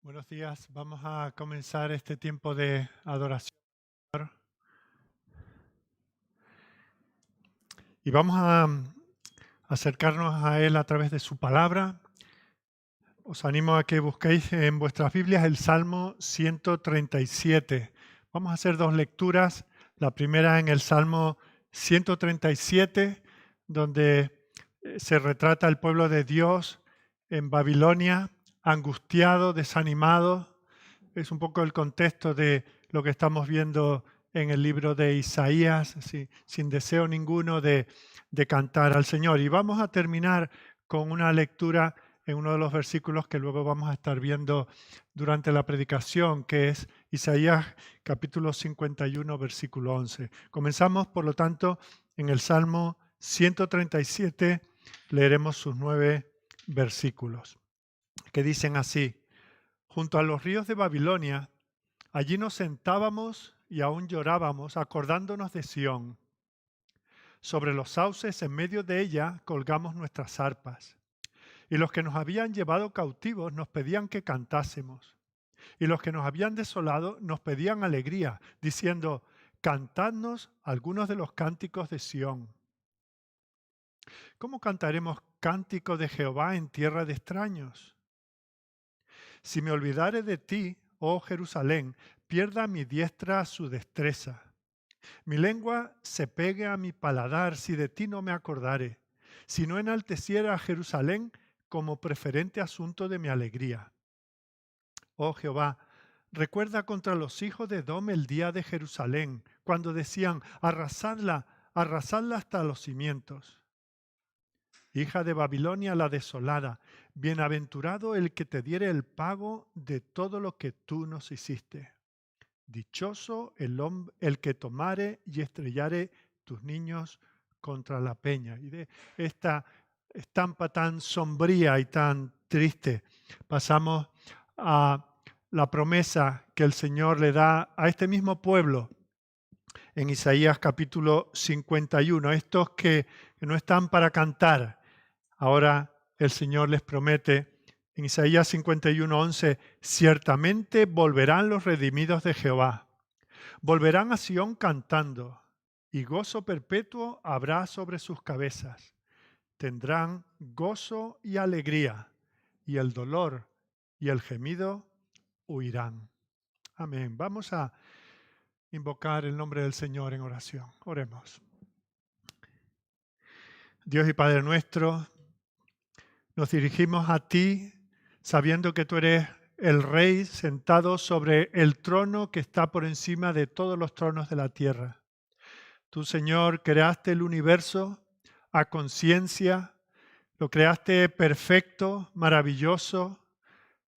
Buenos días, vamos a comenzar este tiempo de adoración y vamos a acercarnos a Él a través de su palabra. Os animo a que busquéis en vuestras Biblias el Salmo 137. Vamos a hacer dos lecturas. La primera en el Salmo 137, donde se retrata el pueblo de Dios en Babilonia, angustiado, desanimado. Es un poco el contexto de lo que estamos viendo en el libro de Isaías, sin deseo ninguno de cantar al Señor. Y vamos a terminar con una lectura en uno de los versículos que luego vamos a estar viendo durante la predicación, que es Isaías capítulo 51, versículo 11. Comenzamos, por lo tanto, en el Salmo 137, leeremos sus 9 versículos, que dicen así: junto a los ríos de Babilonia, allí nos sentábamos y aún llorábamos, acordándonos de Sión. Sobre los sauces en medio de ella colgamos nuestras arpas. Y los que nos habían llevado cautivos nos pedían que cantásemos. Y los que nos habían desolado nos pedían alegría, diciendo: cantadnos algunos de los cánticos de Sión. ¿Cómo cantaremos cántico de Jehová en tierra de extraños? Si me olvidare de ti, oh Jerusalén, pierda mi diestra su destreza. Mi lengua se pegue a mi paladar si de ti no me acordare, si no enalteciera a Jerusalén como preferente asunto de mi alegría. Oh Jehová, recuerda contra los hijos de Edom el día de Jerusalén, cuando decían: arrasadla, arrasadla hasta los cimientos. Hija de Babilonia la desolada, bienaventurado el que te diere el pago de todo lo que tú nos hiciste. Dichoso el que tomare y estrellare tus niños contra la peña. Y de esta estampa tan sombría y tan triste, pasamos a la promesa que el Señor le da a este mismo pueblo en Isaías capítulo 51. Estos que no están para cantar, ahora el Señor les promete en Isaías 51:11: ciertamente volverán los redimidos de Jehová. Volverán a Sión cantando, y gozo perpetuo habrá sobre sus cabezas. Tendrán gozo y alegría, y el dolor y el gemido huirán. Amén. Vamos a invocar el nombre del Señor en oración. Oremos. Dios y Padre nuestro, nos dirigimos a ti sabiendo que tú eres el Rey sentado sobre el trono que está por encima de todos los tronos de la tierra. Tú, Señor, creaste el universo a conciencia, lo creaste perfecto, maravilloso,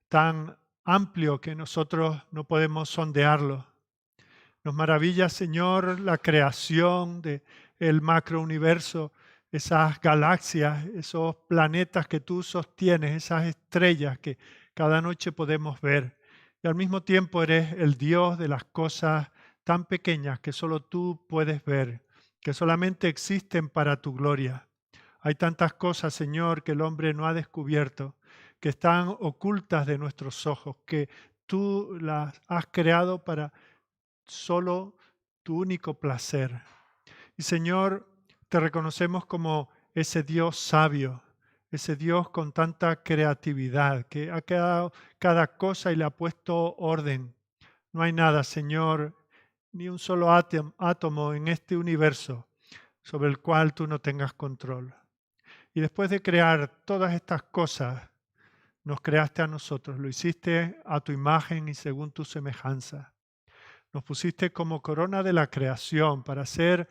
tan amplio que nosotros no podemos sondearlo. Nos maravilla, Señor, la creación del macrouniverso, esas galaxias, esos planetas que tú sostienes, esas estrellas que cada noche podemos ver. Y al mismo tiempo eres el Dios de las cosas tan pequeñas que solo tú puedes ver, que solamente existen para tu gloria. Hay tantas cosas, Señor, que el hombre no ha descubierto, que están ocultas de nuestros ojos, que tú las has creado para solo tu único placer. Y Señor, te reconocemos como ese Dios sabio, ese Dios con tanta creatividad, que ha creado cada cosa y le ha puesto orden. No hay nada, Señor, ni un solo átomo en este universo sobre el cual tú no tengas control. Y después de crear todas estas cosas, nos creaste a nosotros, lo hiciste a tu imagen y según tu semejanza. Nos pusiste como corona de la creación para ser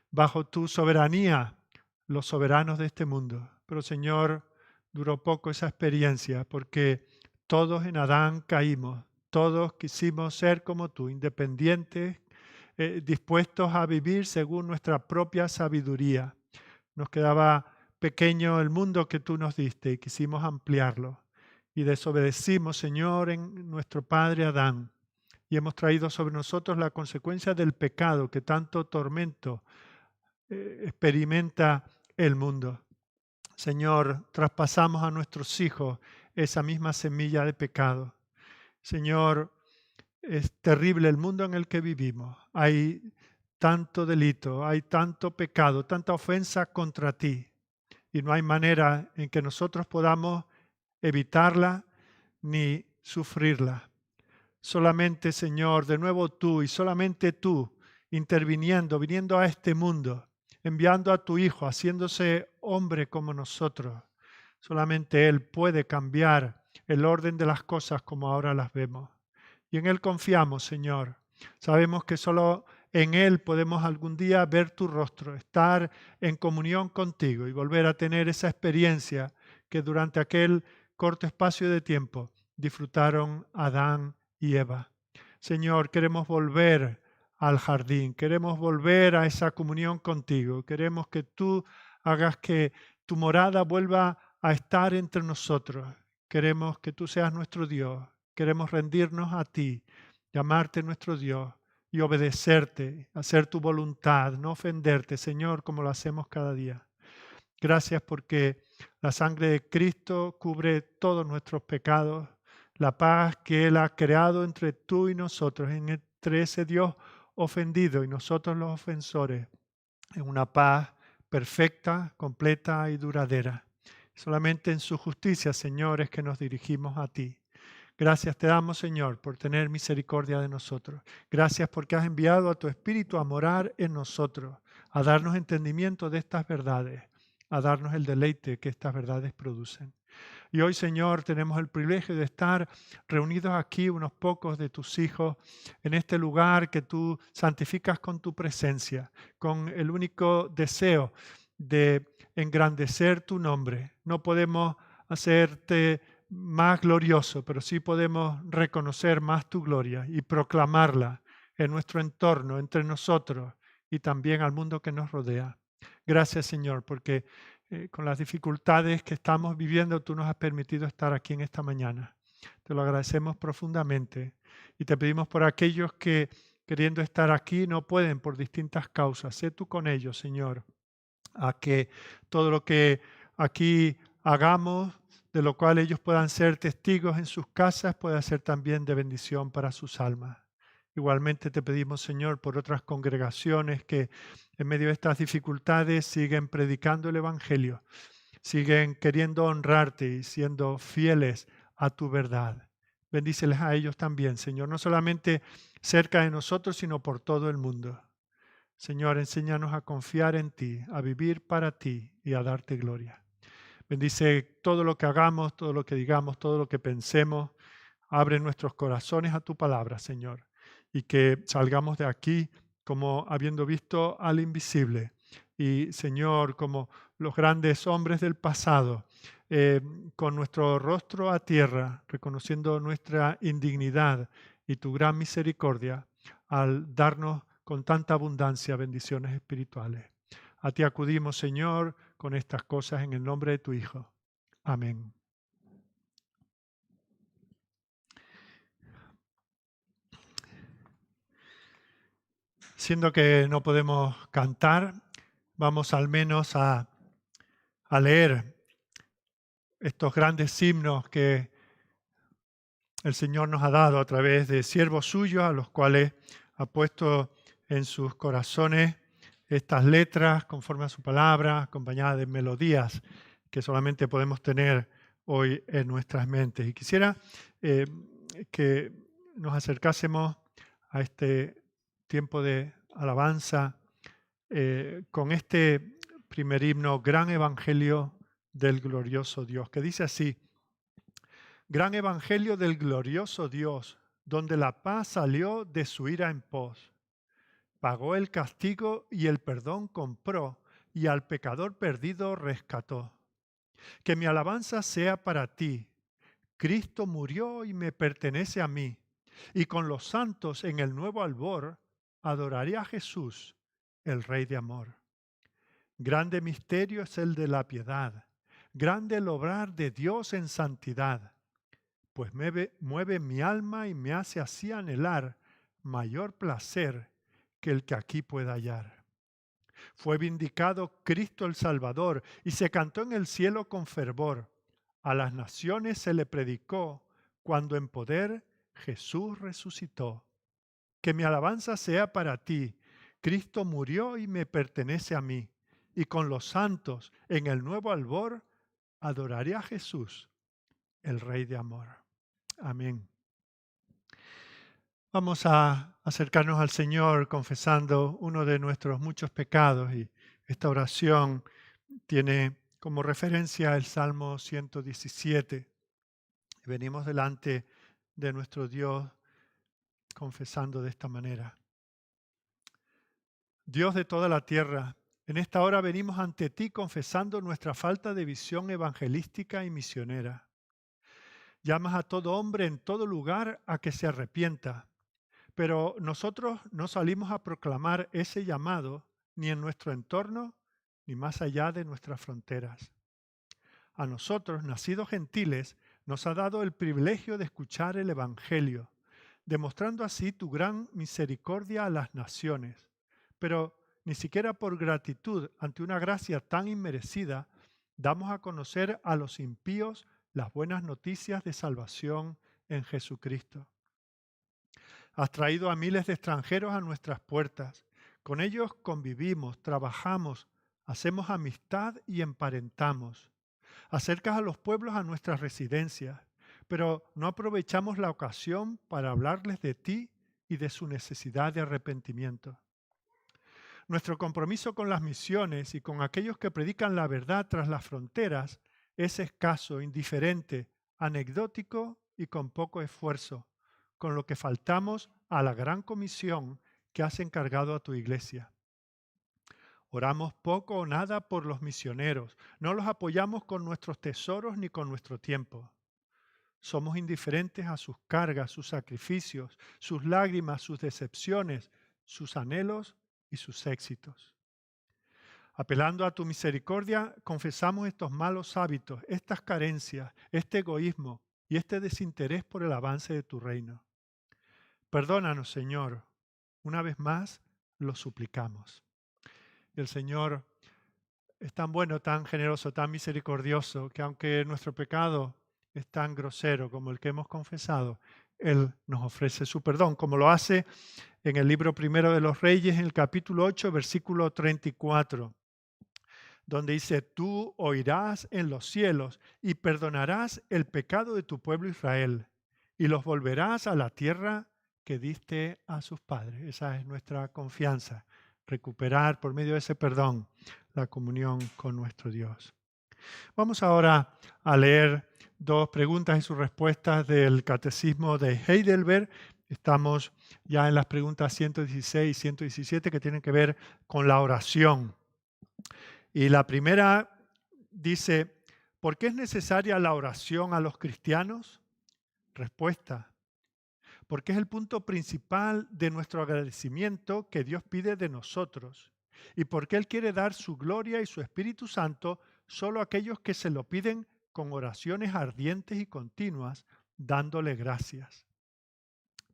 bajo tu soberanía los soberanos de este mundo. Pero Señor, duró poco esa experiencia porque todos en Adán caímos, todos quisimos ser como tú, independientes, dispuestos a vivir según nuestra propia sabiduría. Nos quedaba pequeño el mundo que tú nos diste y quisimos ampliarlo. Y desobedecimos, Señor, en nuestro padre Adán. Y hemos traído sobre nosotros la consecuencia del pecado que tanto tormento experimenta el mundo. Señor, traspasamos a nuestros hijos esa misma semilla de pecado. Señor, es terrible el mundo en el que vivimos. Hay tanto delito, hay tanto pecado, tanta ofensa contra ti. Y no hay manera en que nosotros podamos evitarla ni sufrirla. Solamente, Señor, de nuevo tú y solamente tú interviniendo, viniendo a este mundo, enviando a tu Hijo, haciéndose hombre como nosotros. Solamente Él puede cambiar el orden de las cosas como ahora las vemos. Y en Él confiamos, Señor. Sabemos que solo en Él podemos algún día ver tu rostro, estar en comunión contigo y volver a tener esa experiencia que durante aquel corto espacio de tiempo disfrutaron Adán y Eva. Señor, queremos volver al jardín, queremos volver a esa comunión contigo, queremos que tú hagas que tu morada vuelva a estar entre nosotros. Queremos que tú seas nuestro Dios, queremos rendirnos a ti, llamarte nuestro Dios y obedecerte, hacer tu voluntad, no ofenderte, Señor, como lo hacemos cada día. Gracias porque la sangre de Cristo cubre todos nuestros pecados, la paz que Él ha creado entre tú y nosotros, entre ese Dios ofendido y nosotros los ofensores, en una paz perfecta, completa y duradera. Solamente en su justicia, Señor, es que nos dirigimos a ti. Gracias te damos, Señor, por tener misericordia de nosotros. Gracias porque has enviado a tu Espíritu a morar en nosotros, a darnos entendimiento de estas verdades, a darnos el deleite que estas verdades producen. Y hoy, Señor, tenemos el privilegio de estar reunidos aquí, unos pocos de tus hijos, en este lugar que tú santificas con tu presencia, con el único deseo de engrandecer tu nombre. No podemos hacerte más glorioso, pero sí podemos reconocer más tu gloria y proclamarla en nuestro entorno, entre nosotros y también al mundo que nos rodea. Gracias, Señor, porque con las dificultades que estamos viviendo, tú nos has permitido estar aquí en esta mañana. Te lo agradecemos profundamente y te pedimos por aquellos que queriendo estar aquí no pueden por distintas causas. Sé tú con ellos, Señor, a que todo lo que aquí hagamos, de lo cual ellos puedan ser testigos en sus casas, pueda ser también de bendición para sus almas. Igualmente te pedimos, Señor, por otras congregaciones que en medio de estas dificultades siguen predicando el Evangelio, siguen queriendo honrarte y siendo fieles a tu verdad. Bendíceles a ellos también, Señor, no solamente cerca de nosotros, sino por todo el mundo. Señor, enséñanos a confiar en ti, a vivir para ti y a darte gloria. Bendice todo lo que hagamos, todo lo que digamos, todo lo que pensemos. Abre nuestros corazones a tu palabra, Señor, y que salgamos de aquí como habiendo visto al invisible. Y, Señor, como los grandes hombres del pasado, eh, con nuestro rostro a tierra, reconociendo nuestra indignidad y tu gran misericordia al darnos con tanta abundancia bendiciones espirituales. A ti acudimos, Señor, con estas cosas en el nombre de tu Hijo. Amén. Siendo que no podemos cantar, vamos al menos a leer estos grandes himnos que el Señor nos ha dado a través de siervos suyos, a los cuales ha puesto en sus corazones estas letras conforme a su palabra, acompañadas de melodías que solamente podemos tener hoy en nuestras mentes. Y quisiera que nos acercásemos a este tiempo de alabanza con este primer himno, Gran Evangelio del Glorioso Dios, que dice así: Gran Evangelio del Glorioso Dios, donde la paz salió de su ira en pos. Pagó el castigo y el perdón compró, y al pecador perdido rescató. Que mi alabanza sea para ti. Cristo murió y me pertenece a mí, y con los santos en el nuevo albor adoraré a Jesús, el Rey de amor. Grande misterio es el de la piedad, grande el obrar de Dios en santidad, pues mueve mi alma y me hace así anhelar mayor placer que el que aquí pueda hallar. Fue vindicado Cristo el Salvador y se cantó en el cielo con fervor. A las naciones se le predicó cuando en poder Jesús resucitó. Que mi alabanza sea para ti. Cristo murió y me pertenece a mí. Y con los santos en el nuevo albor adoraré a Jesús, el Rey de amor. Amén. Vamos a acercarnos al Señor confesando uno de nuestros muchos pecados, y esta oración tiene como referencia el Salmo 117. Venimos delante de nuestro Dios confesando de esta manera. Dios de toda la tierra, en esta hora venimos ante ti confesando nuestra falta de visión evangelística y misionera. Llamas a todo hombre en todo lugar a que se arrepienta, pero nosotros no salimos a proclamar ese llamado ni en nuestro entorno ni más allá de nuestras fronteras. A nosotros, nacidos gentiles, nos ha dado el privilegio de escuchar el Evangelio, demostrando así tu gran misericordia a las naciones. Pero ni siquiera por gratitud ante una gracia tan inmerecida, damos a conocer a los impíos las buenas noticias de salvación en Jesucristo. Has traído a miles de extranjeros a nuestras puertas. Con ellos convivimos, trabajamos, hacemos amistad y emparentamos. Acercas a los pueblos a nuestras residencias, pero no aprovechamos la ocasión para hablarles de ti y de su necesidad de arrepentimiento. Nuestro compromiso con las misiones y con aquellos que predican la verdad tras las fronteras es escaso, indiferente, anecdótico y con poco esfuerzo, con lo que faltamos a la gran comisión que has encargado a tu iglesia. Oramos poco o nada por los misioneros, no los apoyamos con nuestros tesoros ni con nuestro tiempo. Somos indiferentes a sus cargas, sus sacrificios, sus lágrimas, sus decepciones, sus anhelos y sus éxitos. Apelando a tu misericordia, confesamos estos malos hábitos, estas carencias, este egoísmo y este desinterés por el avance de tu reino. Perdónanos, Señor. Una vez más, lo suplicamos. El Señor es tan bueno, tan generoso, tan misericordioso, que aunque nuestro pecado es tan grosero como el que hemos confesado, Él nos ofrece su perdón, como lo hace en el libro primero de los Reyes, en el capítulo 8, versículo 34, donde dice: tú oirás en los cielos y perdonarás el pecado de tu pueblo Israel y los volverás a la tierra que diste a sus padres. Esa es nuestra confianza, recuperar por medio de ese perdón la comunión con nuestro Dios. Vamos ahora a leer dos preguntas y sus respuestas del Catecismo de Heidelberg. Estamos ya en las preguntas 116 y 117 que tienen que ver con la oración. Y la primera dice: ¿por qué es necesaria la oración a los cristianos? Respuesta: porque es el punto principal de nuestro agradecimiento que Dios pide de nosotros, y porque Él quiere dar su gloria y su Espíritu Santo solo a aquellos que se lo piden con oraciones ardientes y continuas, dándole gracias.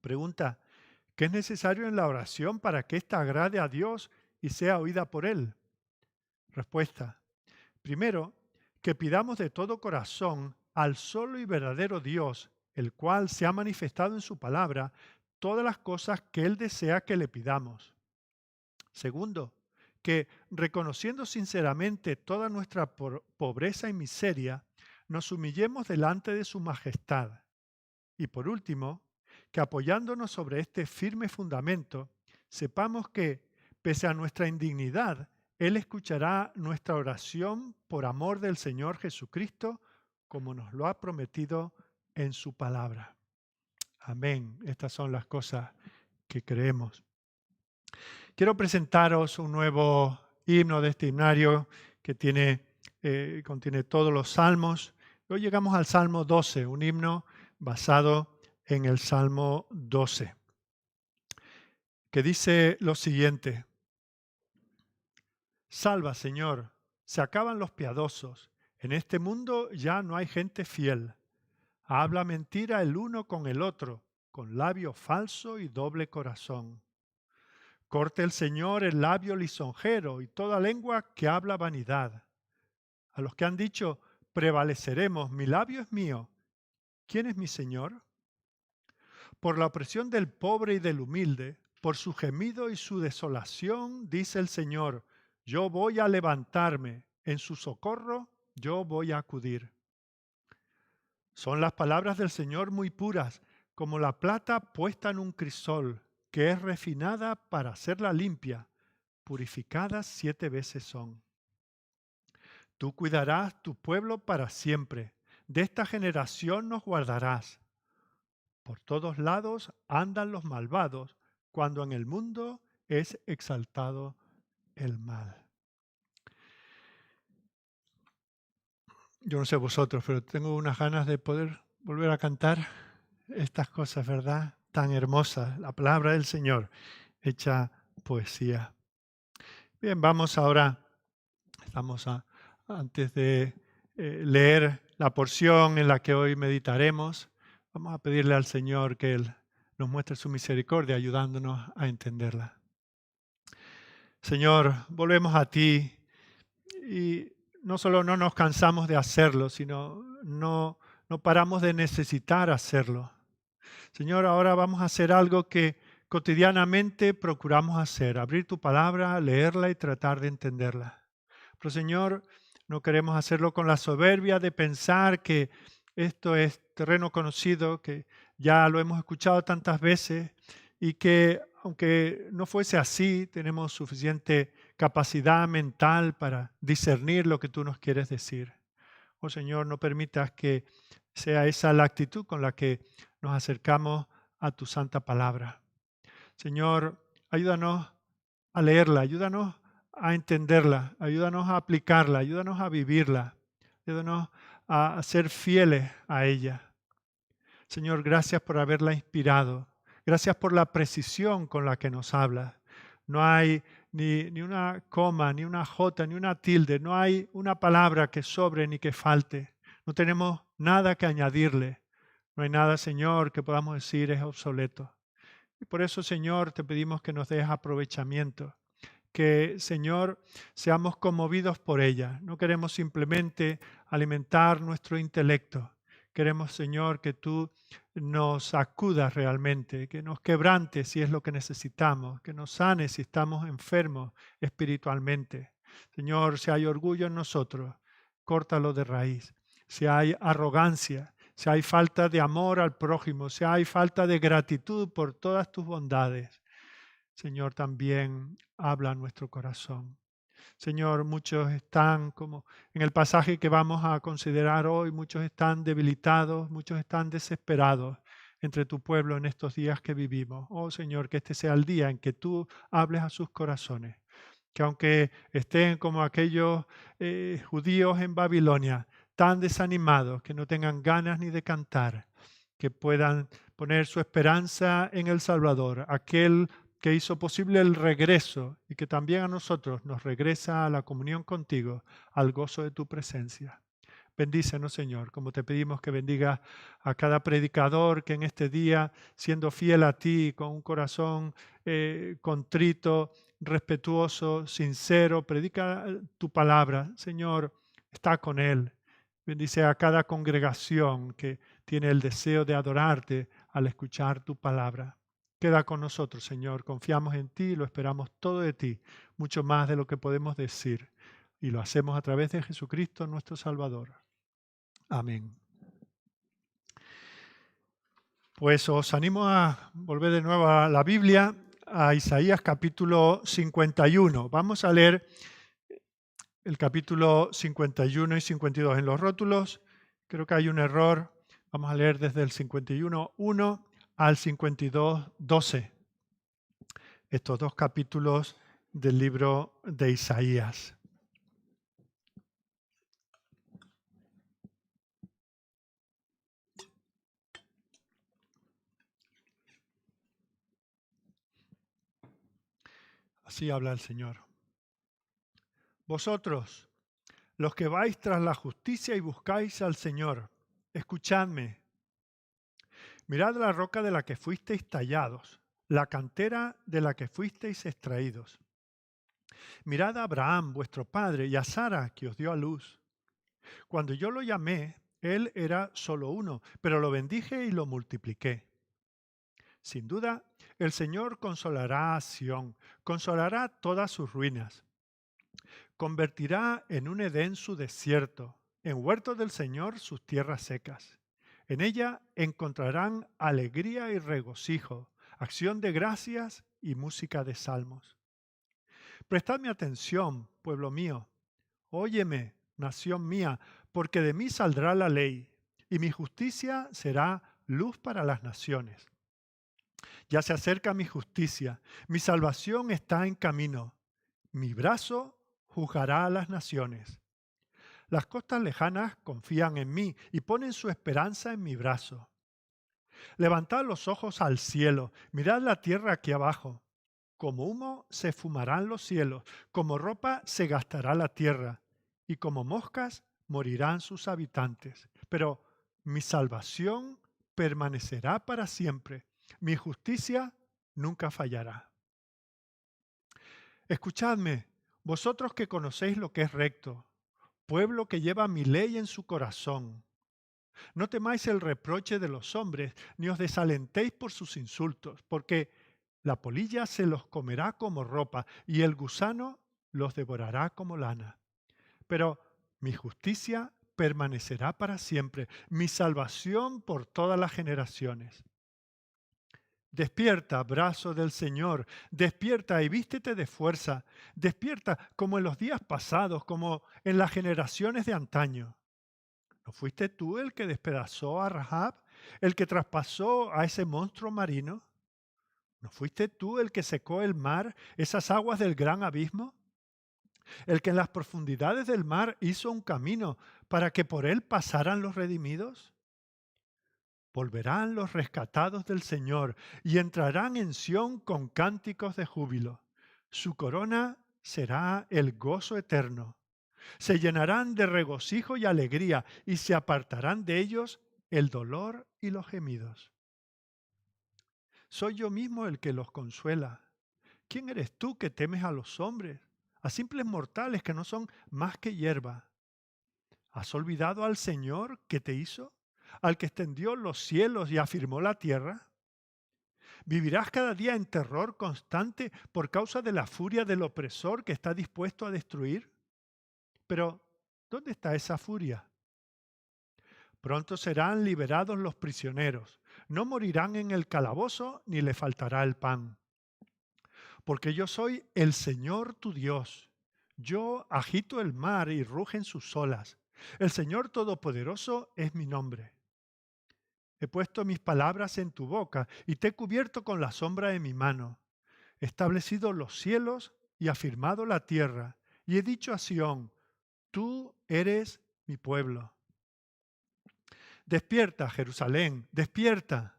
Pregunta: ¿qué es necesario en la oración para que ésta agrade a Dios y sea oída por Él? Respuesta: primero, que pidamos de todo corazón al solo y verdadero Dios, el cual se ha manifestado en su palabra, todas las cosas que Él desea que le pidamos. Segundo, que reconociendo sinceramente toda nuestra pobreza y miseria, nos humillemos delante de su majestad. Y por último, que apoyándonos sobre este firme fundamento, sepamos que, pese a nuestra indignidad, Él escuchará nuestra oración por amor del Señor Jesucristo, como nos lo ha prometido en su palabra. Amén. Estas son las cosas que creemos. Quiero presentaros un nuevo himno de este himnario que contiene todos los salmos. Hoy llegamos al Salmo 12, un himno basado en el Salmo 12, que dice lo siguiente: salva, Señor, se acaban los piadosos, en este mundo ya no hay gente fiel. Habla mentira el uno con el otro, con labio falso y doble corazón. Corte el Señor el labio lisonjero y toda lengua que habla vanidad. A los que han dicho: prevaleceremos, mi labio es mío. ¿Quién es mi Señor? Por la opresión del pobre y del humilde, por su gemido y su desolación, dice el Señor, yo voy a levantarme, en su socorro yo voy a acudir. Son las palabras del Señor muy puras, como la plata puesta en un crisol, que es refinada para hacerla limpia, purificadas 7 veces son. Tú cuidarás tu pueblo para siempre, de esta generación nos guardarás. Por todos lados andan los malvados, cuando en el mundo es exaltado el mal. Yo no sé vosotros, pero tengo unas ganas de poder volver a cantar estas cosas, ¿verdad? Tan hermosas, la palabra del Señor, hecha poesía. Bien, vamos ahora, antes de leer la porción en la que hoy meditaremos, vamos a pedirle al Señor que Él nos muestre su misericordia, ayudándonos a entenderla. Señor, volvemos a ti y no solo no nos cansamos de hacerlo, sino no paramos de necesitar hacerlo. Señor, ahora vamos a hacer algo que cotidianamente procuramos hacer, abrir tu palabra, leerla y tratar de entenderla. Pero Señor, no queremos hacerlo con la soberbia de pensar que esto es terreno conocido, que ya lo hemos escuchado tantas veces y que aunque no fuese así, tenemos suficiente capacidad mental para discernir lo que tú nos quieres decir. Oh Señor, no permitas que sea esa la actitud con la que nos acercamos a tu santa palabra. Señor, ayúdanos a leerla, ayúdanos a entenderla, ayúdanos a aplicarla, ayúdanos a vivirla, ayúdanos a ser fieles a ella. Señor, gracias por haberla inspirado. Gracias por la precisión con la que nos habla. No hay ni una coma, ni una jota, ni una tilde. No hay una palabra que sobre ni que falte. No tenemos nada que añadirle. No hay nada, Señor, que podamos decir es obsoleto. Y por eso, Señor, te pedimos que nos des aprovechamiento. Que, Señor, seamos conmovidos por ella. No queremos simplemente alimentar nuestro intelecto. Queremos, Señor, que tú nos sacudas realmente, que nos quebrantes si es lo que necesitamos, que nos sanes si estamos enfermos espiritualmente. Señor, si hay orgullo en nosotros, córtalo de raíz. Si hay arrogancia, si hay falta de amor al prójimo, si hay falta de gratitud por todas tus bondades, Señor, también habla a nuestro corazón. Señor, muchos están, como en el pasaje que vamos a considerar hoy, muchos están debilitados, muchos están desesperados entre tu pueblo en estos días que vivimos. Oh Señor, que este sea el día en que tú hables a sus corazones. Que aunque estén como aquellos judíos en Babilonia, tan desanimados que no tengan ganas ni de cantar, que puedan poner su esperanza en el Salvador, aquel que hizo posible el regreso y que también a nosotros nos regresa a la comunión contigo, al gozo de tu presencia. Bendícenos, Señor, como te pedimos que bendiga a cada predicador que en este día, siendo fiel a ti, con un corazón contrito, respetuoso, sincero, predica tu palabra. Señor, está con él. Bendice a cada congregación que tiene el deseo de adorarte al escuchar tu palabra. Queda con nosotros, Señor. Confiamos en ti y lo esperamos todo de ti, mucho más de lo que podemos decir. Y lo hacemos a través de Jesucristo, nuestro Salvador. Amén. Pues os animo a volver de nuevo a la Biblia, a Isaías capítulo 51. Vamos a leer el capítulo 51 y 52 en los rótulos. Creo que hay un error. Vamos a leer desde el 51:1 al 52:12. Estos dos capítulos del libro de Isaías. Así habla el Señor. Vosotros, los que vais tras la justicia y buscáis al Señor, escuchadme. Mirad la roca de la que fuisteis tallados, la cantera de la que fuisteis extraídos. Mirad a Abraham, vuestro padre, y a Sara, que os dio a luz. Cuando yo lo llamé, él era solo uno, pero lo bendije y lo multipliqué. Sin duda, el Señor consolará a Sión, consolará todas sus ruinas. Convertirá en un Edén su desierto, en huerto del Señor sus tierras secas. En ella encontrarán alegría y regocijo, acción de gracias y música de salmos. Prestadme atención, pueblo mío. Óyeme, nación mía, porque de mí saldrá la ley, y mi justicia será luz para las naciones. Ya se acerca mi justicia, mi salvación está en camino. Mi brazo juzgará a las naciones. Las costas lejanas confían en mí y ponen su esperanza en mi brazo. Levantad los ojos al cielo, mirad la tierra aquí abajo. Como humo se fumarán los cielos, como ropa se gastará la tierra, y como moscas morirán sus habitantes. Pero mi salvación permanecerá para siempre, mi justicia nunca fallará. Escuchadme, vosotros que conocéis lo que es recto, pueblo que lleva mi ley en su corazón. No temáis el reproche de los hombres, ni os desalentéis por sus insultos, porque la polilla se los comerá como ropa, y el gusano los devorará como lana. Pero mi justicia permanecerá para siempre, mi salvación por todas las generaciones. Despierta, brazo del Señor, despierta y vístete de fuerza, despierta como en los días pasados, como en las generaciones de antaño. ¿No fuiste tú el que despedazó a Rahab, el que traspasó a ese monstruo marino? ¿No fuiste tú el que secó el mar, esas aguas del gran abismo? ¿El que en las profundidades del mar hizo un camino para que por él pasaran los redimidos? Volverán los rescatados del Señor y entrarán en Sión con cánticos de júbilo. Su corona será el gozo eterno. Se llenarán de regocijo y alegría y se apartarán de ellos el dolor y los gemidos. Soy yo mismo el que los consuela. ¿Quién eres tú que temes a los hombres, a simples mortales que no son más que hierba? ¿Has olvidado al Señor que te hizo, al que extendió los cielos y afirmó la tierra? ¿Vivirás cada día en terror constante por causa de la furia del opresor que está dispuesto a destruir? Pero, ¿dónde está esa furia? Pronto serán liberados los prisioneros, no morirán en el calabozo ni le faltará el pan. Porque yo soy el Señor tu Dios. Yo agito el mar y rugen sus olas. El Señor Todopoderoso es mi nombre. He puesto mis palabras en tu boca y te he cubierto con la sombra de mi mano. He establecido los cielos y afirmado la tierra. Y he dicho a Sión, tú eres mi pueblo. Despierta, Jerusalén, despierta.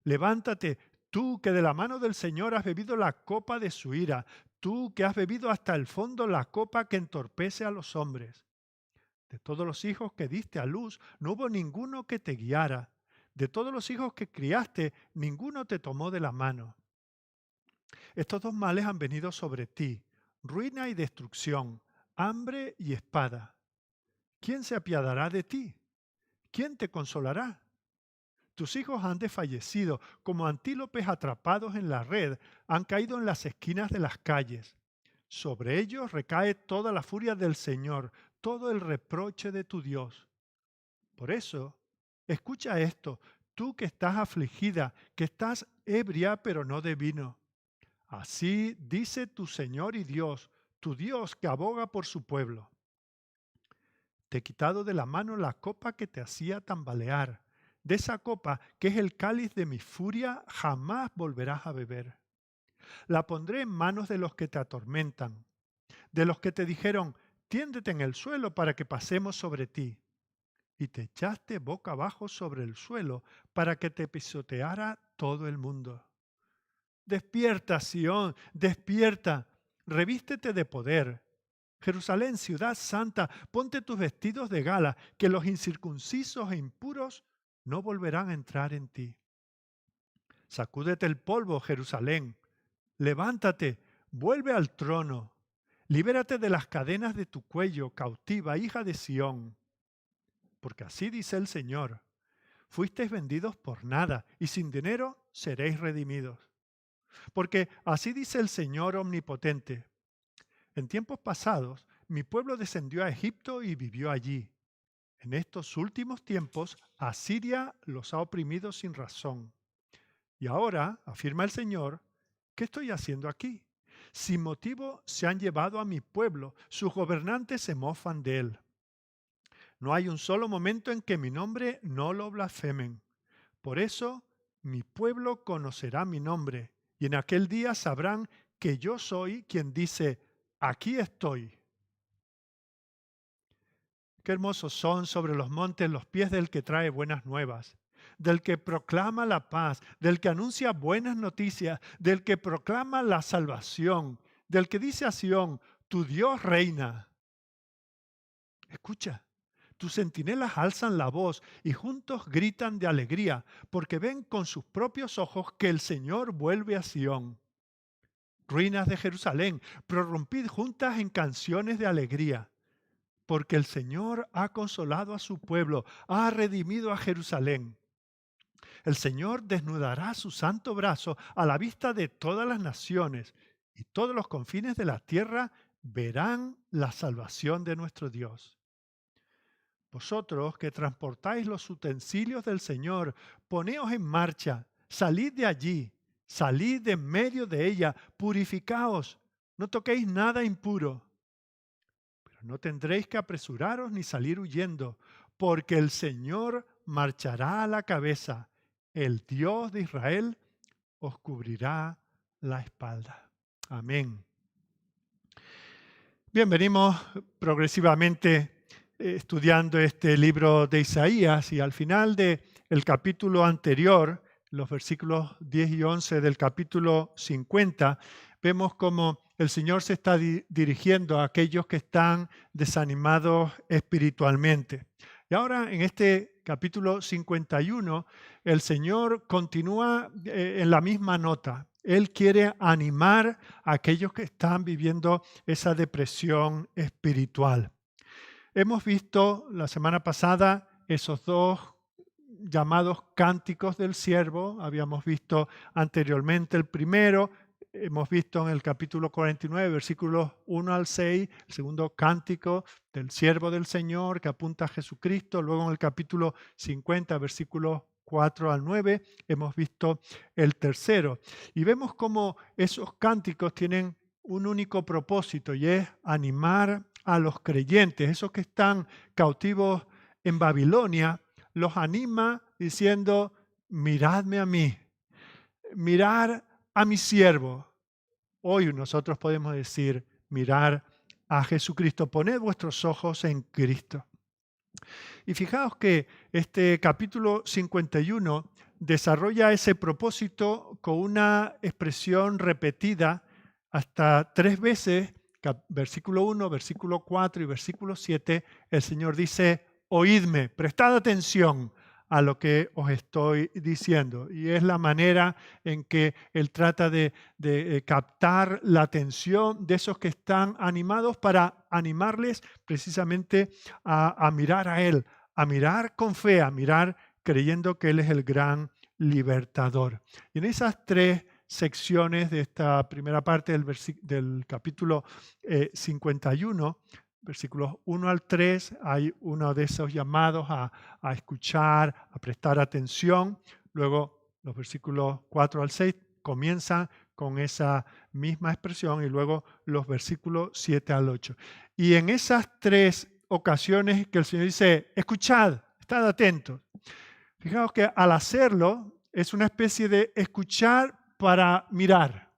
Levántate, tú que de la mano del Señor has bebido la copa de su ira, tú que has bebido hasta el fondo la copa que entorpece a los hombres. De todos los hijos que diste a luz, no hubo ninguno que te guiara. De todos los hijos que criaste, ninguno te tomó de la mano. Estos dos males han venido sobre ti, ruina y destrucción, hambre y espada. ¿Quién se apiadará de ti? ¿Quién te consolará? Tus hijos han desfallecido, como antílopes atrapados en la red, han caído en las esquinas de las calles. Sobre ellos recae toda la furia del Señor, todo el reproche de tu Dios. Por eso, escucha esto, tú que estás afligida, que estás ebria pero no de vino. Así dice tu Señor y Dios, tu Dios que aboga por su pueblo. Te he quitado de la mano la copa que te hacía tambalear. De esa copa, que es el cáliz de mi furia, jamás volverás a beber. La pondré en manos de los que te atormentan, de los que te dijeron, tiéndete en el suelo para que pasemos sobre ti. Y te echaste boca abajo sobre el suelo para que te pisoteara todo el mundo. Despierta, Sión, despierta, revístete de poder. Jerusalén, ciudad santa, ponte tus vestidos de gala, que los incircuncisos e impuros no volverán a entrar en ti. Sacúdete el polvo, Jerusalén. Levántate, vuelve al trono. Libérate de las cadenas de tu cuello, cautiva, hija de Sión. Porque así dice el Señor, fuisteis vendidos por nada, y sin dinero seréis redimidos. Porque así dice el Señor Omnipotente. En tiempos pasados, mi pueblo descendió a Egipto y vivió allí. En estos últimos tiempos, Asiria los ha oprimido sin razón. Y ahora, afirma el Señor, ¿qué estoy haciendo aquí? Sin motivo se han llevado a mi pueblo, sus gobernantes se mofan de él. No hay un solo momento en que mi nombre no lo blasfemen. Por eso, mi pueblo conocerá mi nombre, y en aquel día sabrán que yo soy quien dice, aquí estoy. Qué hermosos son sobre los montes los pies del que trae buenas nuevas, del que proclama la paz, del que anuncia buenas noticias, del que proclama la salvación, del que dice a Sión, tu Dios reina. Escucha, tus centinelas alzan la voz y juntos gritan de alegría, porque ven con sus propios ojos que el Señor vuelve a Sión. Ruinas de Jerusalén, prorrumpid juntas en canciones de alegría. Porque el Señor ha consolado a su pueblo, ha redimido a Jerusalén. El Señor desnudará su santo brazo a la vista de todas las naciones, y todos los confines de la tierra verán la salvación de nuestro Dios. Vosotros que transportáis los utensilios del Señor, poneos en marcha, salid de allí, salid de en medio de ella, purificaos, no toquéis nada impuro. No tendréis que apresuraros ni salir huyendo, porque el Señor marchará a la cabeza. El Dios de Israel os cubrirá la espalda. Amén. Bien, venimos progresivamente estudiando este libro de Isaías y al final del capítulo anterior, los versículos 10 y 11 del capítulo 50, vemos cómo el Señor se está dirigiendo a aquellos que están desanimados espiritualmente. Y ahora en este capítulo 51, el Señor continúa en la misma nota. Él quiere animar a aquellos que están viviendo esa depresión espiritual. Hemos visto la semana pasada esos dos llamados cánticos del siervo. Habíamos visto anteriormente el primero. Hemos visto en el capítulo 49, versículos 1 al 6, el segundo cántico del siervo del Señor que apunta a Jesucristo. Luego en el capítulo 50, versículos 4 al 9, hemos visto el tercero. Y vemos cómo esos cánticos tienen un único propósito y es animar a los creyentes, esos que están cautivos en Babilonia, los anima diciendo, miradme a mí, mirar a mi siervo. Hoy nosotros podemos decir, mirar a Jesucristo, poned vuestros ojos en Cristo. Y fijaos que este capítulo 51 desarrolla ese propósito con una expresión repetida hasta 3 veces, versículo 1, versículo 4 y versículo 7, el Señor dice, oídme, prestad atención a lo que os estoy diciendo. Y es la manera en que Él trata de captar la atención de esos que están animados para animarles precisamente a mirar a Él, a mirar con fe, a mirar creyendo que Él es el gran libertador. Y en esas 3 secciones de esta primera parte del capítulo 51, versículos 1 al 3, hay uno de esos llamados a escuchar, a prestar atención. Luego los versículos 4 al 6 comienzan con esa misma expresión y luego los versículos 7 al 8. Y en esas 3 ocasiones que el Señor dice, escuchad, estad atentos. Fijaos que al hacerlo es una especie de escuchar para mirar.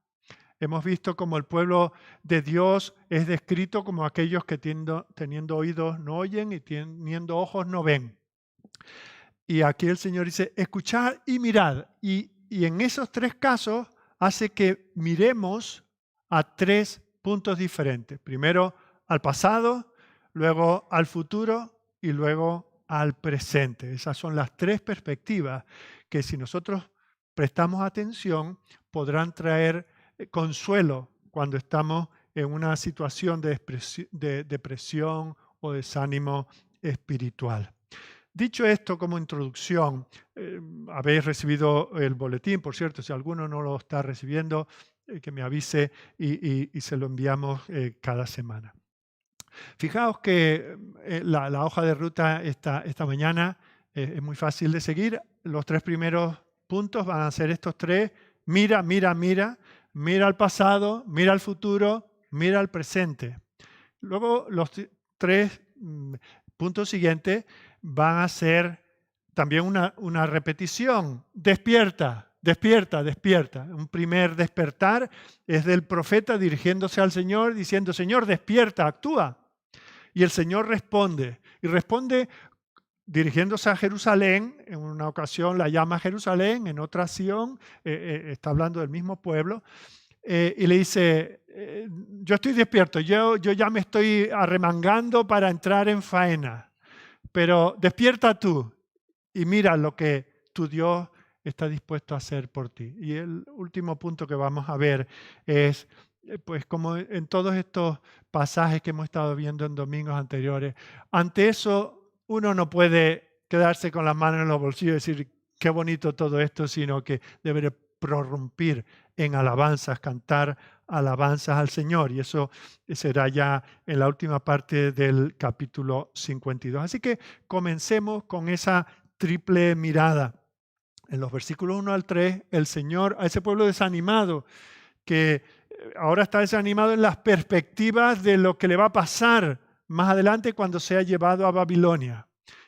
Hemos visto cómo el pueblo de Dios es descrito como aquellos que teniendo oídos no oyen y teniendo ojos no ven. Y aquí el Señor dice, escuchad y mirad. Y en esos 3 casos hace que miremos a 3 puntos diferentes. Primero al pasado, luego al futuro y luego al presente. Esas son las 3 perspectivas que si nosotros prestamos atención podrán traer consuelo cuando estamos en una situación de depresión o desánimo espiritual. Dicho esto como introducción, habéis recibido el boletín, por cierto, si alguno no lo está recibiendo, que me avise y se lo enviamos cada semana. Fijaos que la hoja de ruta esta mañana es muy fácil de seguir. Los 3 primeros puntos van a ser estos 3. Mira, mira, mira. Mira al pasado, mira al futuro, mira al presente. Luego los 3 puntos siguientes van a ser también una repetición. Despierta, despierta, despierta. Un primer despertar es del profeta dirigiéndose al Señor diciendo, Señor, despierta, actúa. Y el Señor responde, y responde dirigiéndose a Jerusalén. En una ocasión la llama Jerusalén, en otra ocasión está hablando del mismo pueblo, y le dice, yo estoy despierto, yo ya me estoy arremangando para entrar en faena, pero despierta tú y mira lo que tu Dios está dispuesto a hacer por ti. Y el último punto que vamos a ver es, pues como en todos estos pasajes que hemos estado viendo en domingos anteriores, ante eso uno no puede quedarse con las manos en los bolsillos y decir, qué bonito todo esto, sino que debe prorrumpir en alabanzas, cantar alabanzas al Señor. Y eso será ya en la última parte del capítulo 52. Así que comencemos con esa triple mirada. En los versículos 1 al 3, el Señor a ese pueblo desanimado, que ahora está desanimado en las perspectivas de lo que le va a pasar más adelante cuando sea llevado a Babilonia.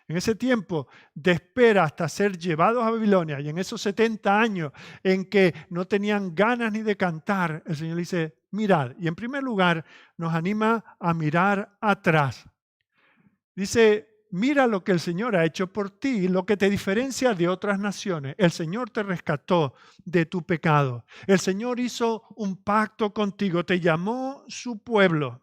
En ese tiempo de espera hasta ser llevados a Babilonia y en esos 70 años en que no tenían ganas ni de cantar, el Señor dice, mirad. Y en primer lugar nos anima a mirar atrás. Dice, mira lo que el Señor ha hecho por ti, lo que te diferencia de otras naciones. El Señor te rescató de tu pecado. El Señor hizo un pacto contigo, te llamó su pueblo.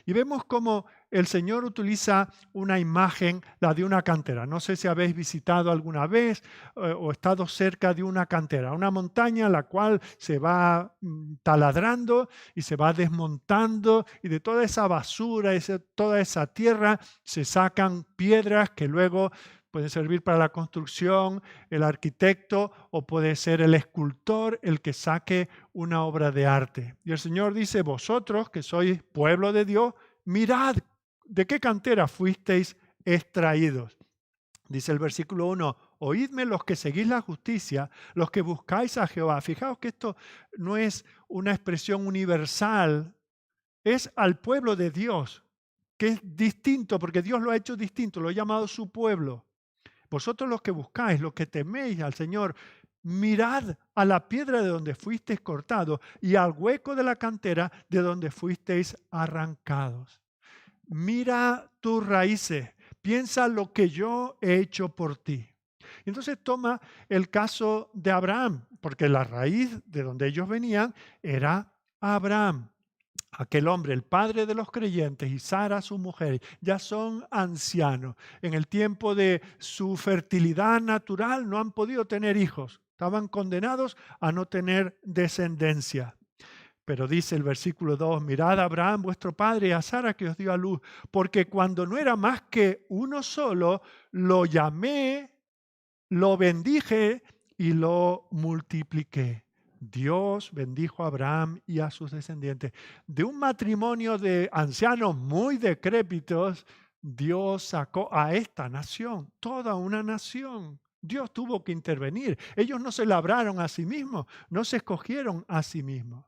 Y vemos cómo el Señor utiliza una imagen, la de una cantera. No sé si habéis visitado alguna vez o estado cerca de una cantera, una montaña la cual se va taladrando y se va desmontando y de toda esa basura, toda esa tierra se sacan piedras que luego pueden servir para la construcción, el arquitecto o puede ser el escultor el que saque una obra de arte. Y el Señor dice, vosotros que sois pueblo de Dios, mirad de qué cantera fuisteis extraídos. Dice el versículo 1, oídme los que seguís la justicia, los que buscáis a Jehová. Fijaos que esto no es una expresión universal, es al pueblo de Dios, que es distinto, porque Dios lo ha hecho distinto, lo ha llamado su pueblo. Vosotros los que buscáis, los que teméis al Señor, mirad a la piedra de donde fuisteis cortados y al hueco de la cantera de donde fuisteis arrancados. Mira tus raíces, piensa lo que yo he hecho por ti. Y entonces toma el caso de Abraham, porque la raíz de donde ellos venían era Abraham. Aquel hombre, el padre de los creyentes, y Sara, su mujer, ya son ancianos. En el tiempo de su fertilidad natural no han podido tener hijos. Estaban condenados a no tener descendencia. Pero dice el versículo 2, mirad a Abraham, vuestro padre, y a Sara que os dio a luz, porque cuando no era más que uno solo, lo llamé, lo bendije y lo multipliqué. Dios bendijo a Abraham y a sus descendientes. De un matrimonio de ancianos muy decrépitos, Dios sacó a esta nación, toda una nación. Dios tuvo que intervenir. Ellos no se labraron a sí mismos, no se escogieron a sí mismos.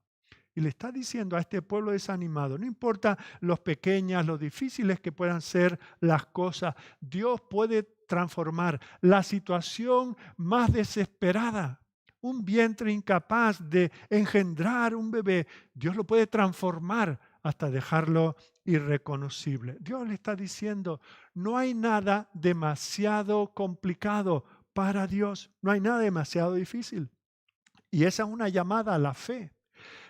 Y le está diciendo a este pueblo desanimado, no importa los pequeñas, lo difíciles que puedan ser las cosas, Dios puede transformar la situación más desesperada. Un vientre incapaz de engendrar un bebé, Dios lo puede transformar hasta dejarlo irreconocible. Dios le está diciendo, no hay nada demasiado complicado para Dios, no hay nada demasiado difícil. Y esa es una llamada a la fe.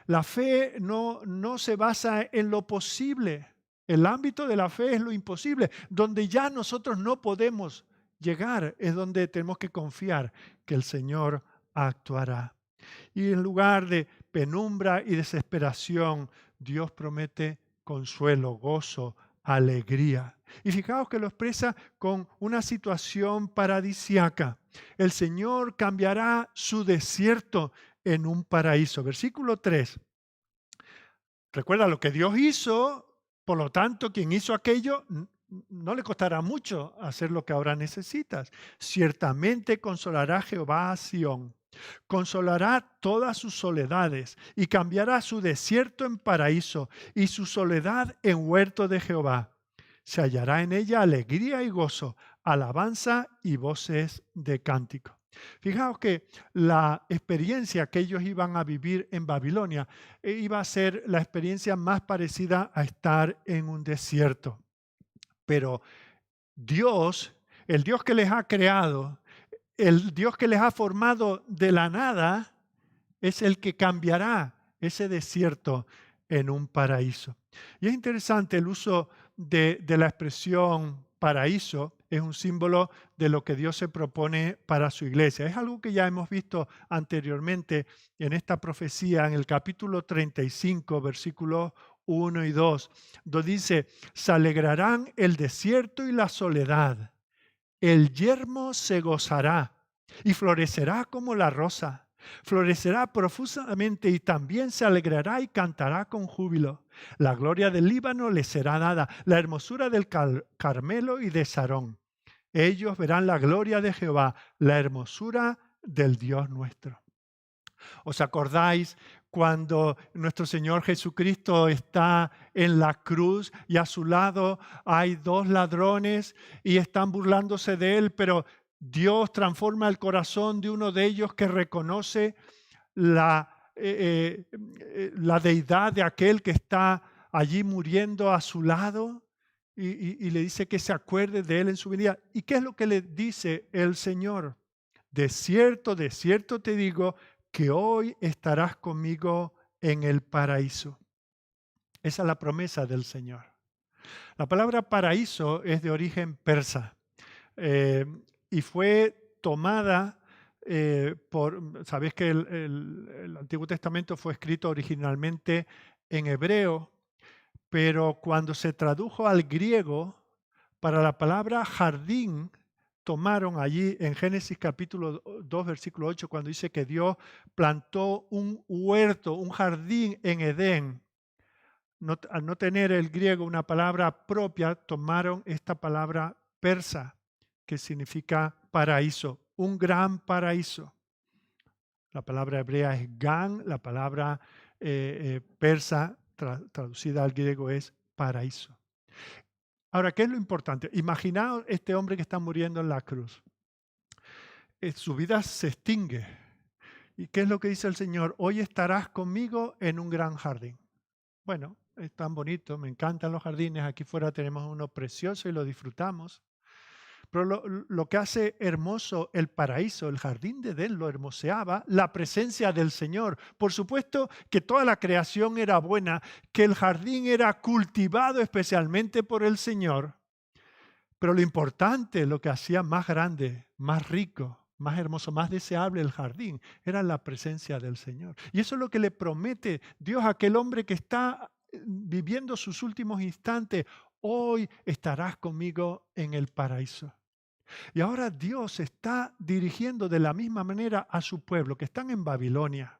La fe no se basa en lo posible. El ámbito de la fe es lo imposible. Donde ya nosotros no podemos llegar es donde tenemos que confiar que el Señor actuará. Y en lugar de penumbra y desesperación, Dios promete consuelo, gozo, alegría. Y fijaos que lo expresa con una situación paradisiaca. El Señor cambiará su desierto en un paraíso. Versículo 3. Recuerda lo que Dios hizo, por lo tanto, quien hizo aquello no le costará mucho hacer lo que ahora necesitas. Ciertamente consolará Jehová a Sión, consolará todas sus soledades y cambiará su desierto en paraíso y su soledad en huerto de Jehová. Se hallará en ella alegría y gozo, alabanza y voces de cántico. Fijaos que la experiencia que ellos iban a vivir en Babilonia iba a ser la experiencia más parecida a estar en un desierto. Pero Dios, el Dios que les ha creado, el Dios que les ha formado de la nada, es el que cambiará ese desierto en un paraíso. Y es interesante el uso de la expresión paraíso, es un símbolo de lo que Dios se propone para su iglesia. Es algo que ya hemos visto anteriormente en esta profecía, en el capítulo 35, versículos 1 y 2, donde dice, se alegrarán el desierto y la soledad, el yermo se gozará y florecerá como la rosa. Florecerá profusamente y también se alegrará y cantará con júbilo. La gloria del Líbano le será dada, la hermosura del Carmelo y de Sarón. Ellos verán la gloria de Jehová, la hermosura del Dios nuestro. ¿Os acordáis cuando nuestro Señor Jesucristo está en la cruz y a su lado hay dos ladrones y están burlándose de él, pero Dios transforma el corazón de uno de ellos que reconoce la deidad de aquel que está allí muriendo a su lado y le dice que se acuerde de él en su vida? ¿Y qué es lo que le dice el Señor? De cierto te digo que hoy estarás conmigo en el paraíso. Esa es la promesa del Señor. La palabra paraíso es de origen persa eh, y fue tomada sabéis que el Antiguo Testamento fue escrito originalmente en hebreo, pero cuando se tradujo al griego, para la palabra jardín, tomaron allí en Génesis capítulo 2, versículo 8, cuando dice que Dios plantó un huerto, un jardín en Edén. Al no tener el griego una palabra propia, tomaron esta palabra persa, que significa paraíso, un gran paraíso. La palabra hebrea es gan, la palabra persa traducida al griego es paraíso. Ahora, ¿qué es lo importante? Imaginaos este hombre que está muriendo en la cruz. Su vida se extingue. ¿Y qué es lo que dice el Señor? Hoy estarás conmigo en un gran jardín. Bueno, es tan bonito, me encantan los jardines. Aquí fuera tenemos uno precioso y lo disfrutamos. Pero lo que hace hermoso el paraíso, el jardín de Edén, lo hermoseaba la presencia del Señor. Por supuesto que toda la creación era buena, que el jardín era cultivado especialmente por el Señor. Pero lo importante, lo que hacía más grande, más rico, más hermoso, más deseable el jardín, era la presencia del Señor. Y eso es lo que le promete Dios a aquel hombre que está viviendo sus últimos instantes. Hoy estarás conmigo en el paraíso. Y ahora Dios se está dirigiendo de la misma manera a su pueblo, que están en Babilonia,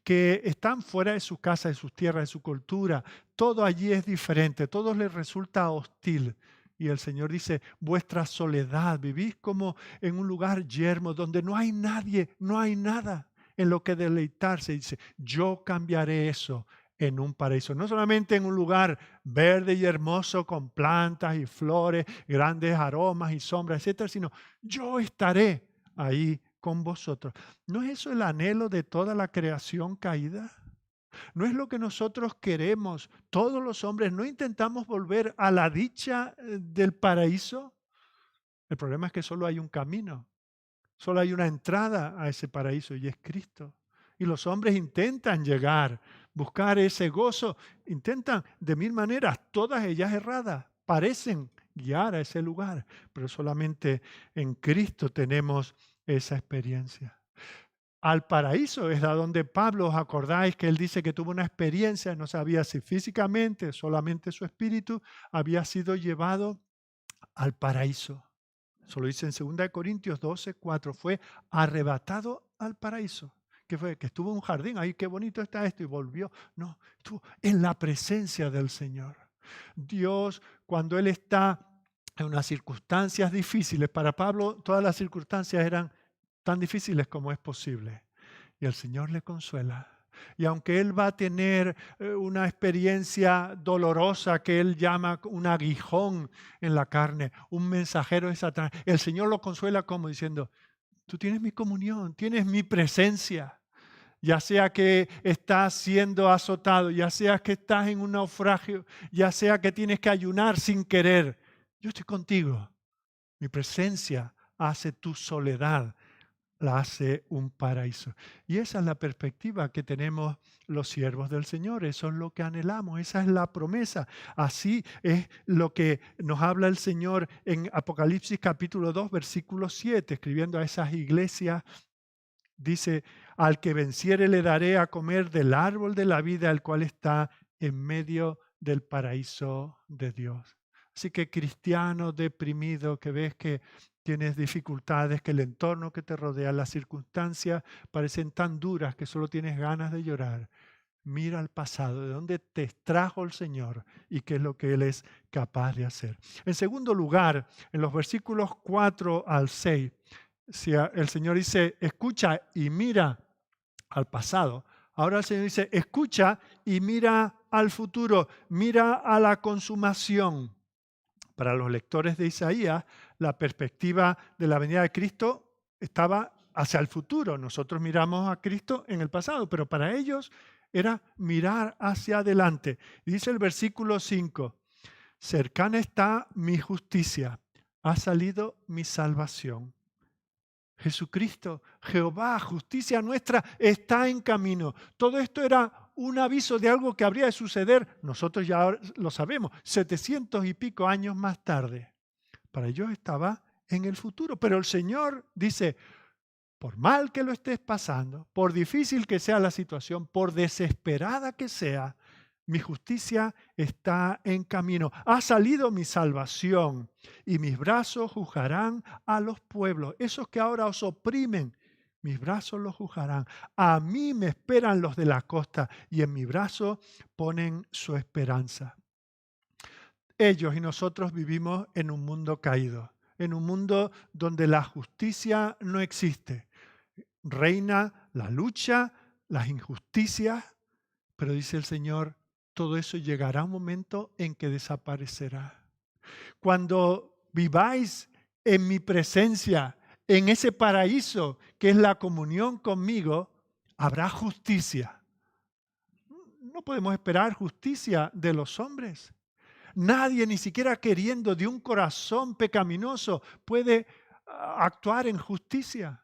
que están fuera de su casa, de sus tierras, de su cultura. Todo allí es diferente, todo les resulta hostil. Y el Señor dice, vuestra soledad, vivís como en un lugar yermo, donde no hay nadie, no hay nada en lo que deleitarse. Dice, yo cambiaré eso en un paraíso. No solamente en un lugar verde y hermoso con plantas y flores, grandes aromas y sombras, etcétera, sino yo estaré ahí con vosotros. ¿No es eso el anhelo de toda la creación caída? ¿No es lo que nosotros queremos? Todos los hombres, ¿no intentamos volver a la dicha del paraíso? El problema es que solo hay un camino, solo hay una entrada a ese paraíso y es Cristo. Y los hombres intentan llegar, buscar ese gozo, intentan de mil maneras, todas ellas erradas, parecen guiar a ese lugar, pero solamente en Cristo tenemos esa experiencia. al paraíso. Es a donde Pablo, ¿os acordáis que él dice que tuvo una experiencia? No sabía si físicamente, solamente su espíritu, había sido llevado al paraíso. Eso lo dice en 2 Corintios 12:4. Fue arrebatado al paraíso. ¿Qué fue? Que estuvo en un jardín. Ay, qué bonito está esto. Y volvió. No, estuvo en la presencia del Señor. Dios, cuando Él está en unas circunstancias difíciles, para Pablo todas las circunstancias eran tan difíciles como es posible. Y el Señor le consuela. Y aunque él va a tener una experiencia dolorosa que él llama un aguijón en la carne, un mensajero de Satanás, el Señor lo consuela como diciendo, tú tienes mi comunión, tienes mi presencia. Ya sea que estás siendo azotado, ya sea que estás en un naufragio, ya sea que tienes que ayunar sin querer, yo estoy contigo. Mi presencia hace tu soledad, la hace un paraíso. Y esa es la perspectiva que tenemos los siervos del Señor. Eso es lo que anhelamos, esa es la promesa. Así es lo que nos habla el Señor en Apocalipsis capítulo 2, versículo 7, escribiendo a esas iglesias. Dice, al que venciere le daré a comer del árbol de la vida, el cual está en medio del paraíso de Dios. Así que cristiano deprimido, que ves que tienes dificultades, que el entorno que te rodea, las circunstancias parecen tan duras que solo tienes ganas de llorar. Mira al pasado, de dónde te extrajo el Señor y qué es lo que Él es capaz de hacer. En segundo lugar, en los versículos 4 al 6, si el Señor dice, escucha y mira al pasado, ahora el Señor dice, escucha y mira al futuro, mira a la consumación. Para los lectores de Isaías, la perspectiva de la venida de Cristo estaba hacia el futuro. Nosotros miramos a Cristo en el pasado, pero para ellos era mirar hacia adelante. Y dice el versículo 5, cercana está mi justicia, ha salido mi salvación. Jesucristo, Jehová, justicia nuestra, está en camino. Todo esto era un aviso de algo que habría de suceder. Nosotros ya lo sabemos, 700 y pico años más tarde. Para ellos estaba en el futuro. Pero el Señor dice, por mal que lo estés pasando, por difícil que sea la situación, por desesperada que sea, mi justicia está en camino. Ha salido mi salvación y mis brazos juzgarán a los pueblos. Esos que ahora os oprimen, mis brazos los juzgarán. A mí me esperan los de la costa y en mi brazo ponen su esperanza. Ellos y nosotros vivimos en un mundo caído, en un mundo donde la justicia no existe. Reina la lucha, las injusticias, pero dice el Señor, todo eso llegará un momento en que desaparecerá. Cuando viváis en mi presencia, en ese paraíso que es la comunión conmigo, habrá justicia. No podemos esperar justicia de los hombres. Nadie, ni siquiera queriendo de un corazón pecaminoso, puede actuar en justicia.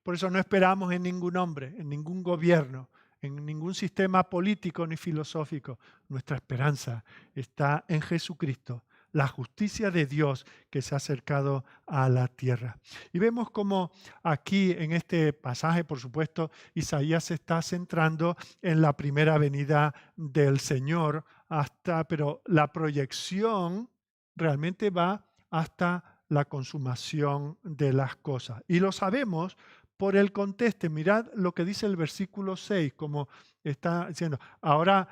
Por eso no esperamos en ningún hombre, en ningún gobierno, en ningún sistema político ni filosófico. Nuestra esperanza está en Jesucristo, la justicia de Dios que se ha acercado a la tierra. Y vemos como aquí en este pasaje, por supuesto, Isaías se está centrando en la primera venida del Señor, pero la proyección realmente va hasta la consumación de las cosas. Y lo sabemos por el contexto. Mirad lo que dice el versículo 6, como está diciendo, ahora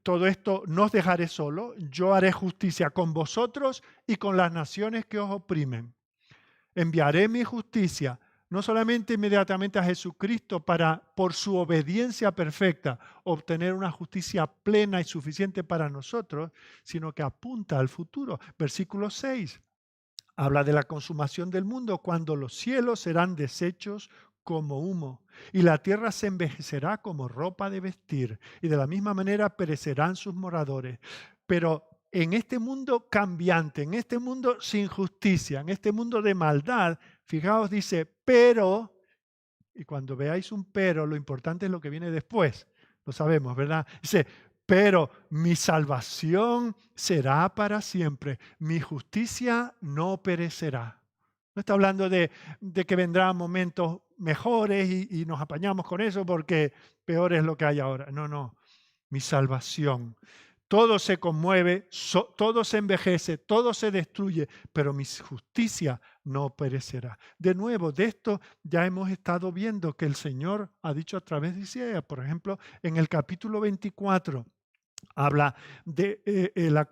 todo esto no os dejaré solo, yo haré justicia con vosotros y con las naciones que os oprimen. Enviaré mi justicia, no solamente inmediatamente a Jesucristo para, por su obediencia perfecta, obtener una justicia plena y suficiente para nosotros, sino que apunta al futuro. Versículo 6. Habla de la consumación del mundo cuando los cielos serán deshechos como humo y la tierra se envejecerá como ropa de vestir y de la misma manera perecerán sus moradores. Pero en este mundo cambiante, en este mundo sin justicia, en este mundo de maldad, fijaos, dice, pero, y cuando veáis un pero, lo importante es lo que viene después, lo sabemos, ¿verdad? Dice, pero mi salvación será para siempre, mi justicia no perecerá. No está hablando de que vendrán momentos mejores y nos apañamos con eso porque peor es lo que hay ahora. No, no. Mi salvación. Todo se conmueve, todo se envejece, todo se destruye, pero mi justicia no perecerá. De nuevo, de esto ya hemos estado viendo que el Señor ha dicho a través de Isaías. Por ejemplo, en el capítulo 24 habla de la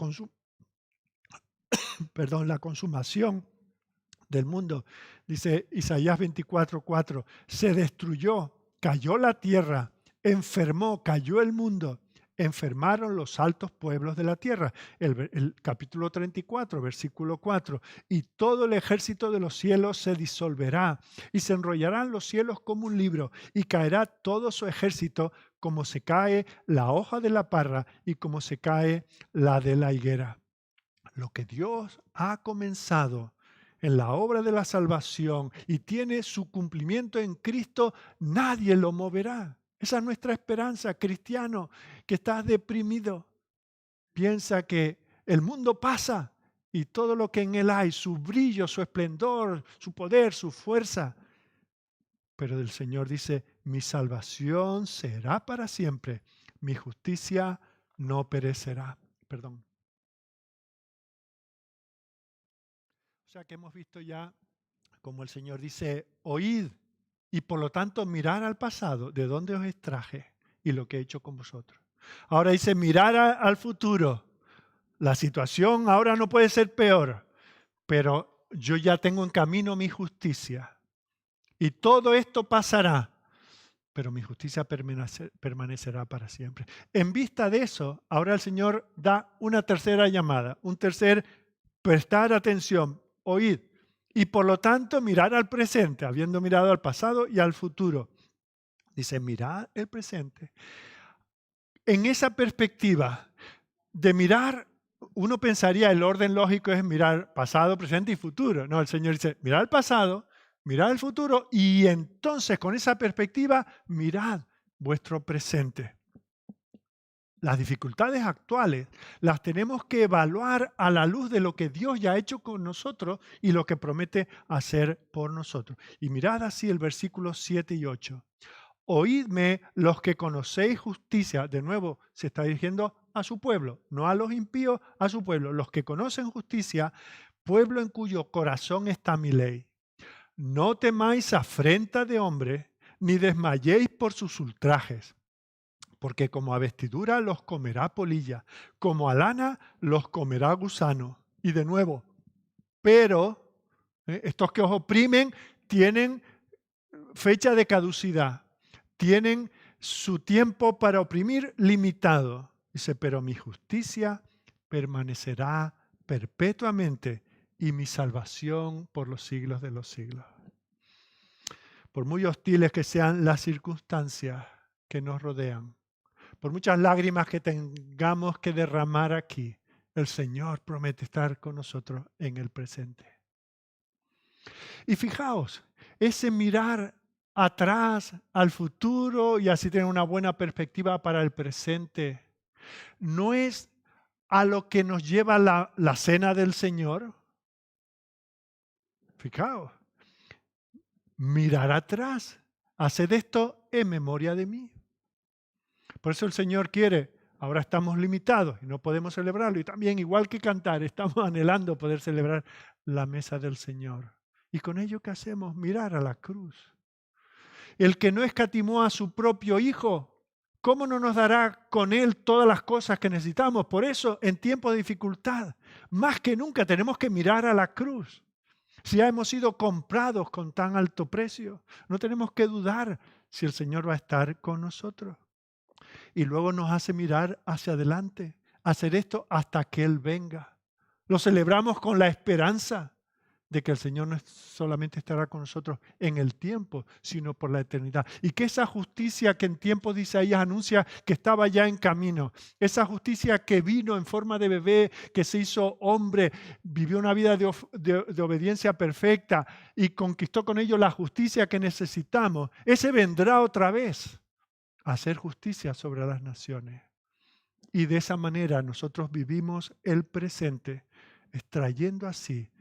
consumación del mundo. Dice Isaías 24:4, se destruyó, cayó la tierra, enfermó, cayó el mundo, enfermaron los altos pueblos de la tierra. El capítulo 34, versículo 4, y todo el ejército de los cielos se disolverá, y se enrollarán los cielos como un libro, y caerá todo su ejército como se cae la hoja de la parra y como se cae la de la higuera. Lo que Dios ha comenzado en la obra de la salvación y tiene su cumplimiento en Cristo, nadie lo moverá. Esa es nuestra esperanza, cristiano, que estás deprimido. Piensa que el mundo pasa y todo lo que en él hay, su brillo, su esplendor, su poder, su fuerza. Pero el Señor dice, mi salvación será para siempre, mi justicia no perecerá. Perdón. O sea que hemos visto ya como el Señor dice, oíd y por lo tanto mirar al pasado, de dónde os extraje y lo que he hecho con vosotros. Ahora dice, mirar al futuro. La situación ahora no puede ser peor, pero yo ya tengo en camino mi justicia. Y todo esto pasará, pero mi justicia permanecerá para siempre. En vista de eso, ahora el Señor da una tercera llamada, un tercer prestar atención, oíd. Y por lo tanto mirar al presente, habiendo mirado al pasado y al futuro. Dice, mirad el presente. En esa perspectiva de mirar, uno pensaría el orden lógico es mirar pasado, presente y futuro. No, el Señor dice, mirad el pasado, mirad el futuro y entonces con esa perspectiva mirad vuestro presente. Las dificultades actuales las tenemos que evaluar a la luz de lo que Dios ya ha hecho con nosotros y lo que promete hacer por nosotros. Y mirad así el versículo 7 y 8. Oídme los que conocéis justicia. De nuevo, se está dirigiendo a su pueblo, no a los impíos, a su pueblo. Los que conocen justicia, pueblo en cuyo corazón está mi ley. No temáis afrenta de hombre, ni desmayéis por sus ultrajes. Porque como a vestidura los comerá polilla, como a lana los comerá gusano. Y de nuevo, pero estos que os oprimen tienen fecha de caducidad, tienen su tiempo para oprimir limitado. Dice, pero mi justicia permanecerá perpetuamente y mi salvación por los siglos de los siglos. Por muy hostiles que sean las circunstancias que nos rodean, por muchas lágrimas que tengamos que derramar aquí, el Señor promete estar con nosotros en el presente. Y fijaos, ese mirar atrás al futuro y así tener una buena perspectiva para el presente, no es a lo que nos lleva la cena del Señor. Fijaos, mirar atrás, haced esto en memoria de mí. Por eso el Señor quiere, ahora estamos limitados y no podemos celebrarlo. Y también, igual que cantar, estamos anhelando poder celebrar la mesa del Señor. Y con ello, ¿qué hacemos? Mirar a la cruz. El que no escatimó a su propio Hijo, ¿cómo no nos dará con Él todas las cosas que necesitamos? Por eso, en tiempo de dificultad, más que nunca tenemos que mirar a la cruz. Si ya hemos sido comprados con tan alto precio, no tenemos que dudar si el Señor va a estar con nosotros. Y luego nos hace mirar hacia adelante, hacer esto hasta que Él venga. Lo celebramos con la esperanza de que el Señor no solamente estará con nosotros en el tiempo, sino por la eternidad. Y que esa justicia que en tiempos de Isaías anuncia que estaba ya en camino, esa justicia que vino en forma de bebé, que se hizo hombre, vivió una vida de obediencia perfecta y conquistó con ello la justicia que necesitamos, ese vendrá otra vez a hacer justicia sobre las naciones. Y de esa manera nosotros vivimos el presente, extrayendo así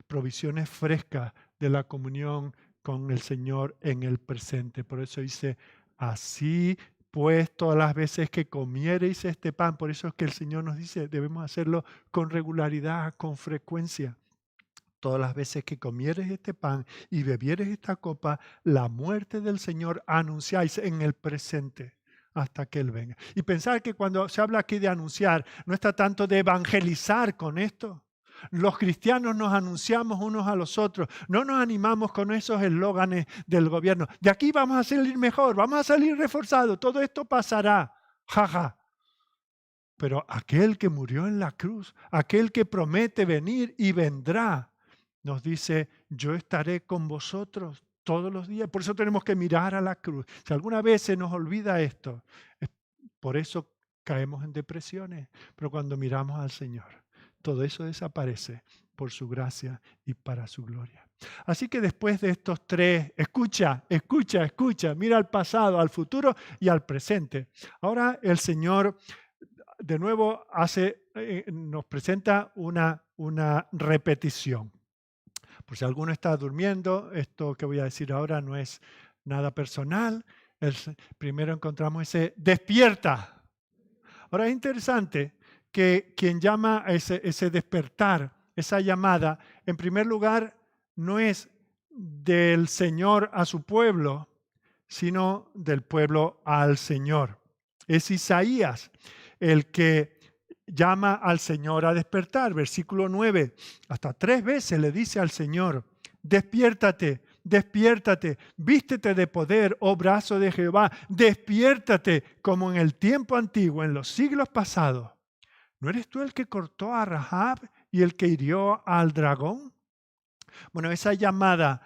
provisiones frescas de la comunión con el Señor en el presente. Por eso dice, así pues todas las veces que comiereis este pan, por eso es que el Señor nos dice, debemos hacerlo con regularidad, con frecuencia. Todas las veces que comieres este pan y bebieres esta copa, la muerte del Señor anunciáis en el presente hasta que Él venga. Y pensar que cuando se habla aquí de anunciar, no está tanto de evangelizar con esto. Los cristianos nos anunciamos unos a los otros, no nos animamos con esos eslóganes del gobierno. De aquí vamos a salir mejor, vamos a salir reforzados, todo esto pasará. Jaja. Pero aquel que murió en la cruz, aquel que promete venir y vendrá, nos dice, yo estaré con vosotros todos los días. Por eso tenemos que mirar a la cruz. Si alguna vez se nos olvida esto, es por eso caemos en depresiones. Pero cuando miramos al Señor, todo eso desaparece por su gracia y para su gloria. Así que después de estos tres, escucha, escucha, escucha, mira al pasado, al futuro y al presente. Ahora el Señor de nuevo nos presenta una repetición. Por si alguno está durmiendo, esto que voy a decir ahora no es nada personal. Primero encontramos ese despierta. Ahora es interesante que quien llama a ese despertar, esa llamada, en primer lugar no es del Señor a su pueblo, sino del pueblo al Señor. Es Isaías el que llama al Señor a despertar. Versículo 9, hasta 3 veces le dice al Señor, despiértate, despiértate, vístete de poder, oh brazo de Jehová, despiértate como en el tiempo antiguo, en los siglos pasados. ¿No eres tú el que cortó a Rahab y el que hirió al dragón? Bueno, esa llamada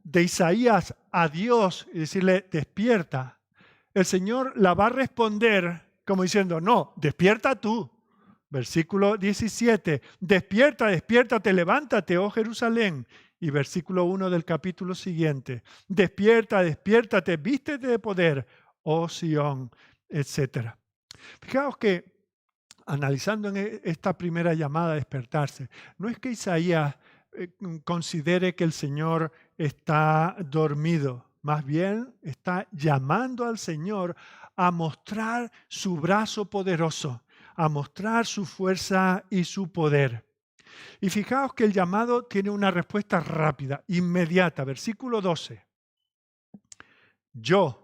de Isaías a Dios y decirle, despierta, el Señor la va a responder como diciendo, no, despierta tú. Versículo 17, despierta, despiértate, levántate, oh Jerusalén. Y versículo 1 del capítulo siguiente, despierta, despiértate, vístete de poder, oh Sión, etc. Fijaos que analizando en esta primera llamada a despertarse, no es que Isaías considere que el Señor está dormido, más bien está llamando al Señor a mostrar su brazo poderoso, a mostrar su fuerza y su poder. Y fijaos que el llamado tiene una respuesta rápida, inmediata. Versículo 12. Yo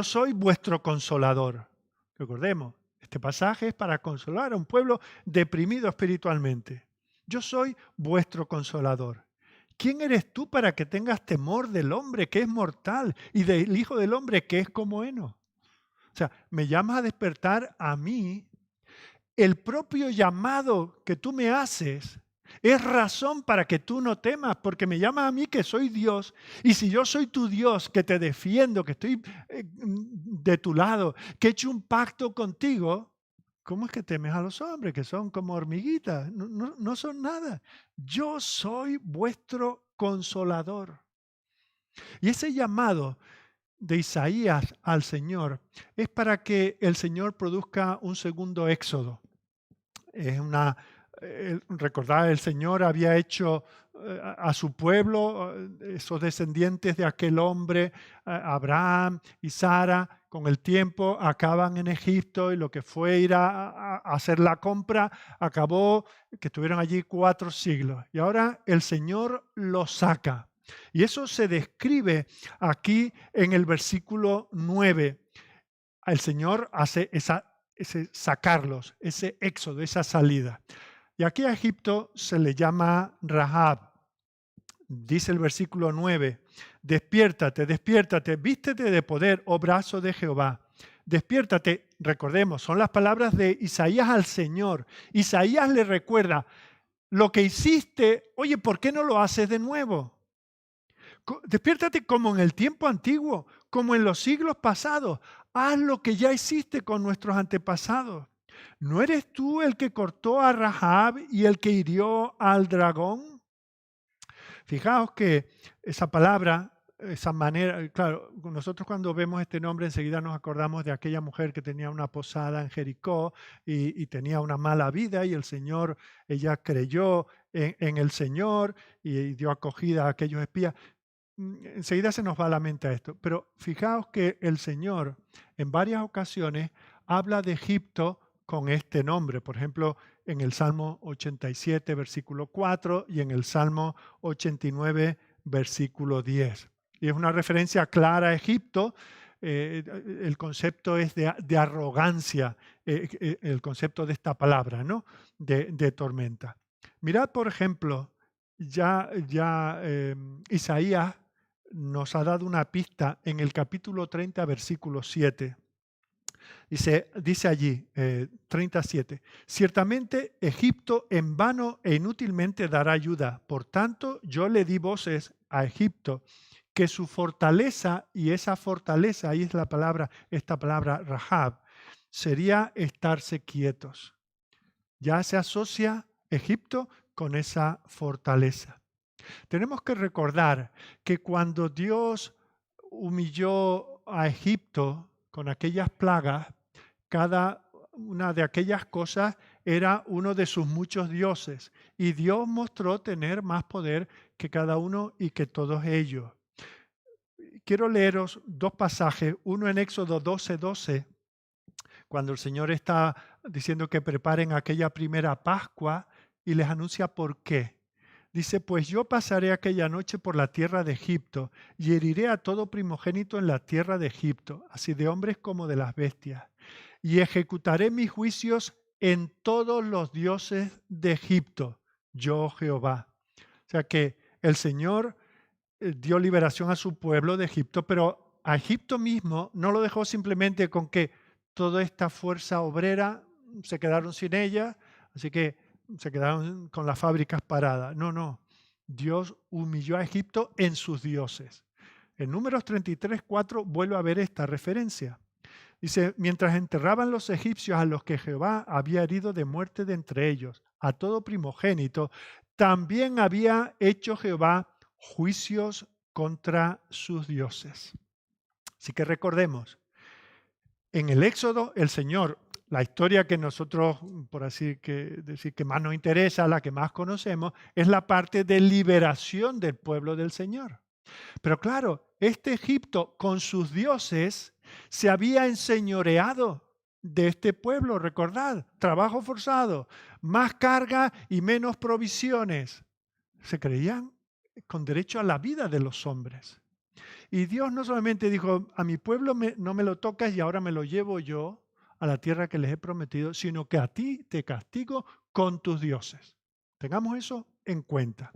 soy vuestro consolador. Recordemos, este pasaje es para consolar a un pueblo deprimido espiritualmente. Yo soy vuestro consolador. ¿Quién eres tú para que tengas temor del hombre que es mortal y del Hijo del Hombre que es como heno? O sea, me llamas a despertar a mí. El propio llamado que tú me haces es razón para que tú no temas, porque me llamas a mí que soy Dios. Y si yo soy tu Dios, que te defiendo, que estoy de tu lado, que he hecho un pacto contigo, ¿cómo es que temes a los hombres que son como hormiguitas? No son nada. Yo soy vuestro consolador. Y ese llamado de Isaías al Señor es para que el Señor produzca un segundo éxodo. Es recordad, el Señor había hecho a su pueblo, esos descendientes de aquel hombre, Abraham y Sara, con el tiempo acaban en Egipto y lo que fue ir a hacer la compra acabó que estuvieron allí 4 siglos. Y ahora el Señor los saca. Y eso se describe aquí en el versículo 9. El Señor hace ese sacarlos, ese éxodo, esa salida. Y aquí a Egipto se le llama Rahab. Dice el versículo 9, despiértate, despiértate, vístete de poder, oh brazo de Jehová. Despiértate, recordemos, son las palabras de Isaías al Señor. Isaías le recuerda, lo que hiciste, oye, ¿por qué no lo haces de nuevo? Despiértate como en el tiempo antiguo, como en los siglos pasados. Haz lo que ya hiciste con nuestros antepasados. ¿No eres tú el que cortó a Rahab y el que hirió al dragón? Fijaos que esa palabra, esa manera, claro, nosotros cuando vemos este nombre enseguida nos acordamos de aquella mujer que tenía una posada en Jericó y tenía una mala vida y el Señor, ella creyó en el Señor y dio acogida a aquellos espías. enseguida se nos va a la mente a esto, pero fijaos que el Señor en varias ocasiones habla de Egipto con este nombre. Por ejemplo, en el Salmo 87, versículo 4 y en el Salmo 89, versículo 10. Y es una referencia clara a Egipto. El concepto es de arrogancia, el concepto de esta palabra, ¿no? De tormenta. Mirad, por ejemplo, Isaías nos ha dado una pista en el capítulo 30, versículo 7. Dice allí, 37, ciertamente Egipto en vano e inútilmente dará ayuda. Por tanto, yo le di voces a Egipto, que su fortaleza, y esa fortaleza, ahí es la palabra, esta palabra Rahab, sería estarse quietos. Ya se asocia Egipto con esa fortaleza. Tenemos que recordar que cuando Dios humilló a Egipto con aquellas plagas, cada una de aquellas cosas era uno de sus muchos dioses. Y Dios mostró tener más poder que cada uno y que todos ellos. Quiero leeros dos pasajes, uno en Éxodo 12:12, cuando el Señor está diciendo que preparen aquella primera Pascua y les anuncia por qué. Dice, pues yo pasaré aquella noche por la tierra de Egipto y heriré a todo primogénito en la tierra de Egipto, así de hombres como de las bestias. Y ejecutaré mis juicios en todos los dioses de Egipto, yo Jehová. O sea que el Señor dio liberación a su pueblo de Egipto, pero a Egipto mismo no lo dejó simplemente con que toda esta fuerza obrera se quedaron sin ella, así que se quedaron con las fábricas paradas. No, no. Dios humilló a Egipto en sus dioses. En Números 33:4 vuelve a ver esta referencia. Dice, mientras enterraban los egipcios a los que Jehová había herido de muerte de entre ellos, a todo primogénito, también había hecho Jehová juicios contra sus dioses. Así que recordemos, en el Éxodo el Señor, la historia que nosotros, por así que decir, que más nos interesa, la que más conocemos, es la parte de liberación del pueblo del Señor. Pero claro, este Egipto con sus dioses se había enseñoreado de este pueblo, recordad, trabajo forzado, más carga y menos provisiones. Se creían con derecho a la vida de los hombres. Y Dios no solamente dijo, a mi pueblo no me lo tocas y ahora me lo llevo yo a la tierra que les he prometido, sino que a ti te castigo con tus dioses. Tengamos eso en cuenta.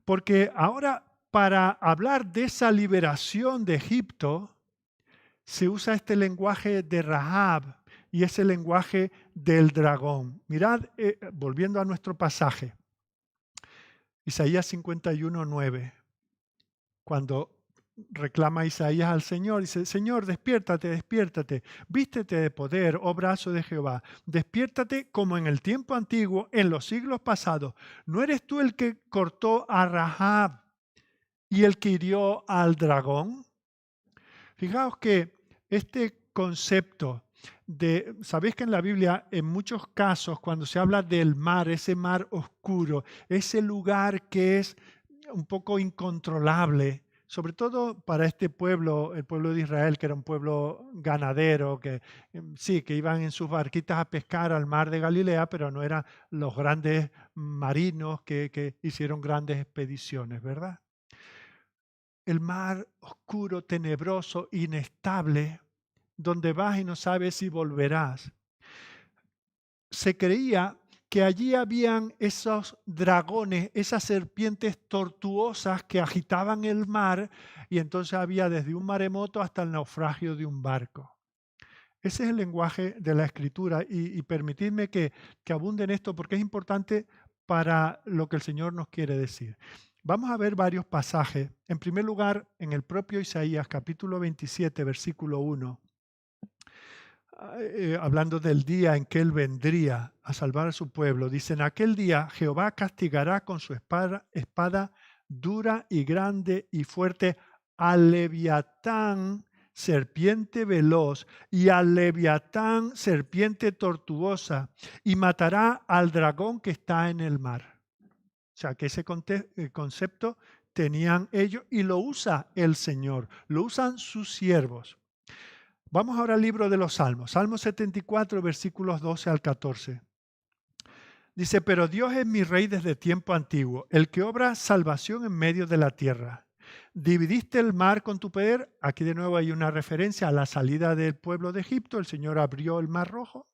Porque ahora, para hablar de esa liberación de Egipto, se usa este lenguaje de Rahab y ese lenguaje del dragón. Mirad, volviendo a nuestro pasaje, Isaías 51:9, cuando reclama Isaías al Señor, dice, Señor, despiértate, despiértate, vístete de poder, oh brazo de Jehová, despiértate como en el tiempo antiguo, en los siglos pasados. ¿No eres tú el que cortó a Rahab y el que hirió al dragón? Fijaos que este concepto sabéis que en la Biblia, en muchos casos, cuando se habla del mar, ese mar oscuro, ese lugar que es un poco incontrolable, sobre todo para este pueblo, el pueblo de Israel, que era un pueblo ganadero, que sí, que iban en sus barquitas a pescar al mar de Galilea, pero no eran los grandes marinos que hicieron grandes expediciones, ¿verdad? El mar oscuro, tenebroso, inestable, donde vas y no sabes si volverás. Se creía que allí habían esos dragones, esas serpientes tortuosas que agitaban el mar y entonces había desde un maremoto hasta el naufragio de un barco. Ese es el lenguaje de la Escritura y permitidme que abunde en esto porque es importante para lo que el Señor nos quiere decir. Vamos a ver varios pasajes. En primer lugar, en el propio Isaías, capítulo 27, versículo 1, hablando del día en que Él vendría a salvar a su pueblo, dice, en aquel día Jehová castigará con su espada dura y grande y fuerte al Leviatán, serpiente veloz, y al Leviatán, serpiente tortuosa, y matará al dragón que está en el mar. O sea, que ese concepto tenían ellos y lo usa el Señor, lo usan sus siervos. Vamos ahora al libro de los Salmos, Salmo 74, versículos 12 al 14. Dice, pero Dios es mi rey desde tiempo antiguo, el que obra salvación en medio de la tierra. Dividiste el mar con tu poder. Aquí de nuevo hay una referencia a la salida del pueblo de Egipto. El Señor abrió el mar rojo.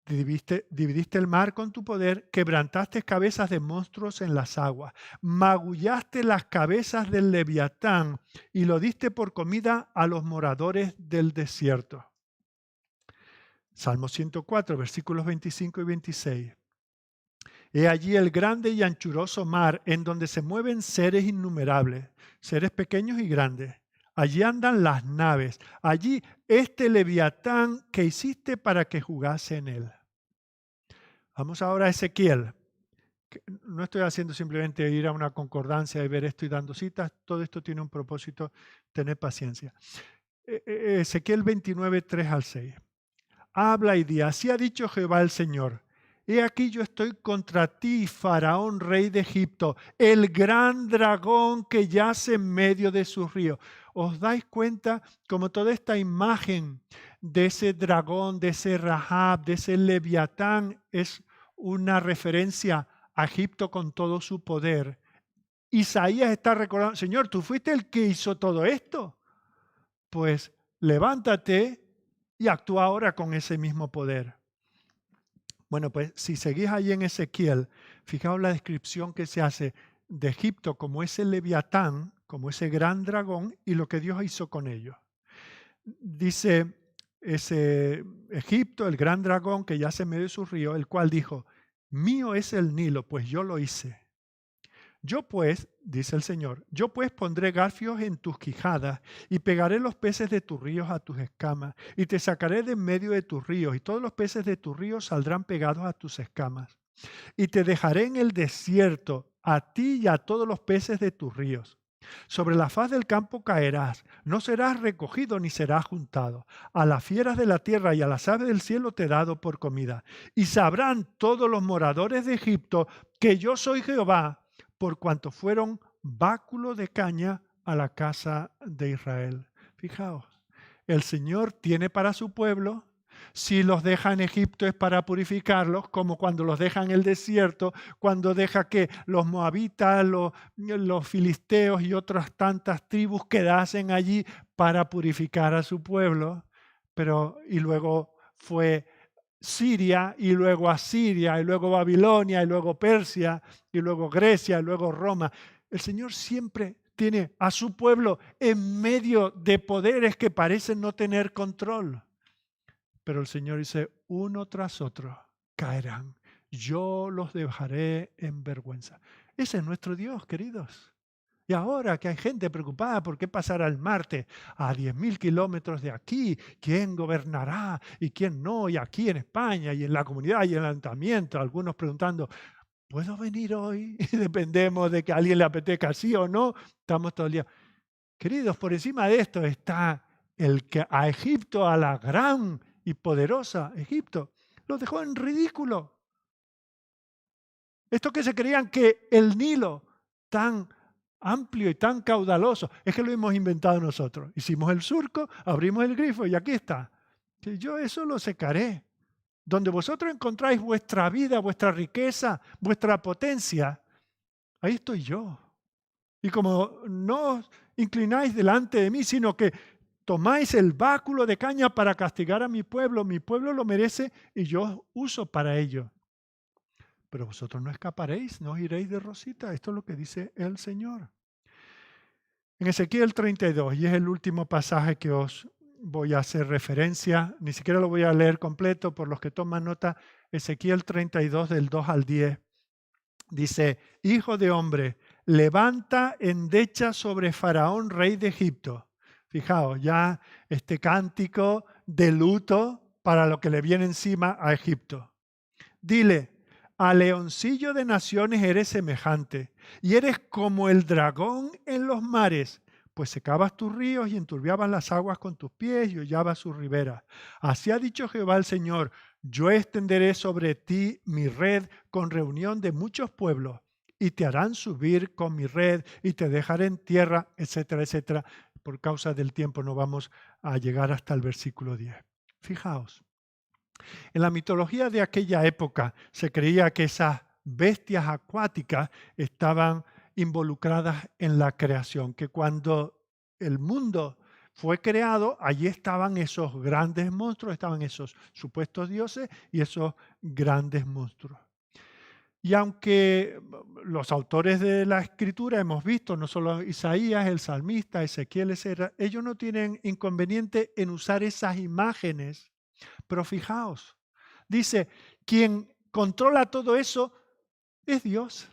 Dividiste el mar con tu poder, quebrantaste cabezas de monstruos en las aguas, magullaste las cabezas del leviatán y lo diste por comida a los moradores del desierto. Salmo 104, versículos 25 y 26. He allí el grande y anchuroso mar en donde se mueven seres innumerables, seres pequeños y grandes. Allí andan las naves, allí este leviatán que hiciste para que jugase en él. Vamos ahora a Ezequiel. No estoy haciendo simplemente ir a una concordancia y ver esto y dando citas. Todo esto tiene un propósito, tener paciencia. Ezequiel 29, 3 al 6. Habla y di, así ha dicho Jehová el Señor. He aquí yo estoy contra ti, Faraón, rey de Egipto, el gran dragón que yace en medio de sus ríos. ¿Os dais cuenta como toda esta imagen de ese dragón, de ese Rahab, de ese leviatán es una referencia a Egipto con todo su poder? Isaías está recordando, Señor, ¿tú fuiste el que hizo todo esto? Pues levántate y actúa ahora con ese mismo poder. Bueno, pues si seguís ahí en Ezequiel, fijaos la descripción que se hace de Egipto como ese leviatán, como ese gran dragón y lo que Dios hizo con ellos. Dice ese Egipto, el gran dragón que yace en medio de su río, el cual dijo, mío es el Nilo, pues yo lo hice. Yo pues, dice el Señor, yo pues pondré garfios en tus quijadas y pegaré los peces de tus ríos a tus escamas y te sacaré de en medio de tus ríos y todos los peces de tus ríos saldrán pegados a tus escamas. Y te dejaré en el desierto a ti y a todos los peces de tus ríos. Sobre la faz del campo caerás, no serás recogido ni serás juntado. A las fieras de la tierra y a las aves del cielo te he dado por comida. Y sabrán todos los moradores de Egipto que yo soy Jehová, por cuanto fueron báculo de caña a la casa de Israel. Fijaos, el Señor tiene para su pueblo, si los deja en Egipto es para purificarlos, como cuando los deja en el desierto, cuando deja que los moabitas, los filisteos y otras tantas tribus quedasen allí para purificar a su pueblo. Y luego fue Siria, y luego Asiria, y luego Babilonia, y luego Persia, y luego Grecia, y luego Roma. El Señor siempre tiene a su pueblo en medio de poderes que parecen no tener control. Pero el Señor dice, uno tras otro caerán. Yo los dejaré en vergüenza. Ese es nuestro Dios, queridos. Y ahora que hay gente preocupada por qué pasará el martes a 10.000 kilómetros de aquí, quién gobernará y quién no, y aquí en España y en la comunidad y en el ayuntamiento, algunos preguntando, ¿puedo venir hoy? Y dependemos de que a alguien le apetezca sí o no, estamos todo el día. Queridos, por encima de esto está el que a Egipto, a la gran y poderosa Egipto, lo dejó en ridículo. Estos que se creían que el Nilo tan amplio y tan caudaloso, es que lo hemos inventado nosotros. Hicimos el surco, abrimos el grifo y aquí está. Yo eso lo secaré. Donde vosotros encontráis vuestra vida, vuestra riqueza, vuestra potencia, ahí estoy yo. Y como no os inclináis delante de mí, sino que tomáis el báculo de caña para castigar a mi pueblo lo merece y yo os uso para ello. Pero vosotros no escaparéis, no os iréis de rosita. Esto es lo que dice el Señor. En Ezequiel 32, y es el último pasaje que os voy a hacer referencia, ni siquiera lo voy a leer completo, por los que toman nota, Ezequiel 32 del 2 al 10, dice, hijo de hombre, levanta endecha sobre Faraón, rey de Egipto. Fijaos, ya este cántico de luto para lo que le viene encima a Egipto. Dile, a leoncillo de naciones eres semejante, y eres como el dragón en los mares, pues secabas tus ríos y enturbiabas las aguas con tus pies y hollabas sus riberas. Así ha dicho Jehová el Señor, yo extenderé sobre ti mi red con reunión de muchos pueblos, y te harán subir con mi red y te dejaré en tierra, etcétera, etcétera. Por causa del tiempo no vamos a llegar hasta el versículo 10. Fijaos, en la mitología de aquella época se creía que esas bestias acuáticas estaban involucradas en la creación, que cuando el mundo fue creado, allí estaban esos grandes monstruos, estaban esos supuestos dioses y esos grandes monstruos. Y aunque los autores de la escritura hemos visto, no solo Isaías, el salmista, Ezequiel, etc., ellos no tienen inconveniente en usar esas imágenes. Pero fijaos, dice, quien controla todo eso es Dios.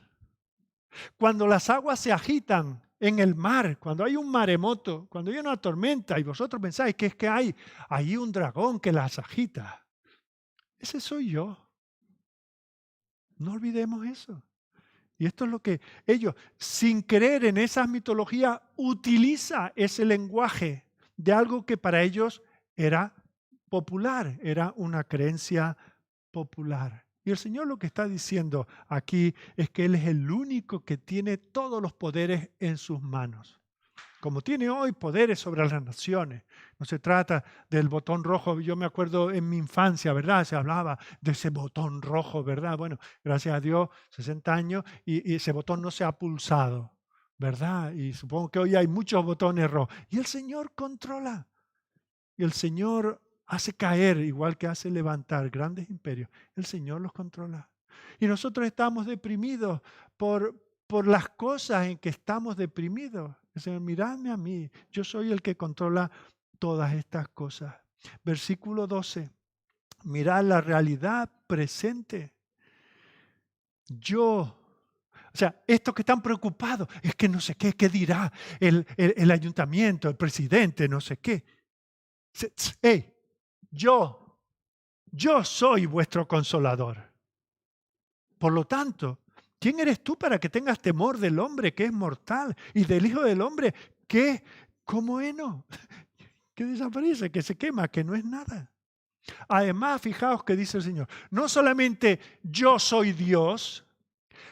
Cuando las aguas se agitan en el mar, cuando hay un maremoto, cuando hay una tormenta y vosotros pensáis que es que hay un dragón que las agita, ese soy yo. No olvidemos eso. Y esto es lo que ellos, sin creer en esas mitologías, utiliza ese lenguaje de algo que para ellos era popular, era una creencia popular. Y el Señor lo que está diciendo aquí es que Él es el único que tiene todos los poderes en sus manos. Como tiene hoy poderes sobre las naciones. No se trata del botón rojo. Yo me acuerdo en mi infancia, ¿verdad? Se hablaba de ese botón rojo, ¿verdad? Bueno, gracias a Dios, 60 años y ese botón no se ha pulsado, ¿verdad? Y supongo que hoy hay muchos botones rojos. Y el Señor controla. Y el Señor hace caer, igual que hace levantar grandes imperios. El Señor los controla. Y nosotros estamos deprimidos por las cosas en que estamos deprimidos. El Señor, miradme a mí, yo soy el que controla todas estas cosas. Versículo 12. Mirad la realidad presente. O sea, estos que están preocupados, es que no sé qué dirá el ayuntamiento, el presidente, no sé qué. Hey, yo soy vuestro consolador. Por lo tanto, ¿quién eres tú para que tengas temor del hombre que es mortal y del Hijo del Hombre que es como heno, que desaparece, que se quema, que no es nada? Además, fijaos que dice el Señor, no solamente yo soy Dios,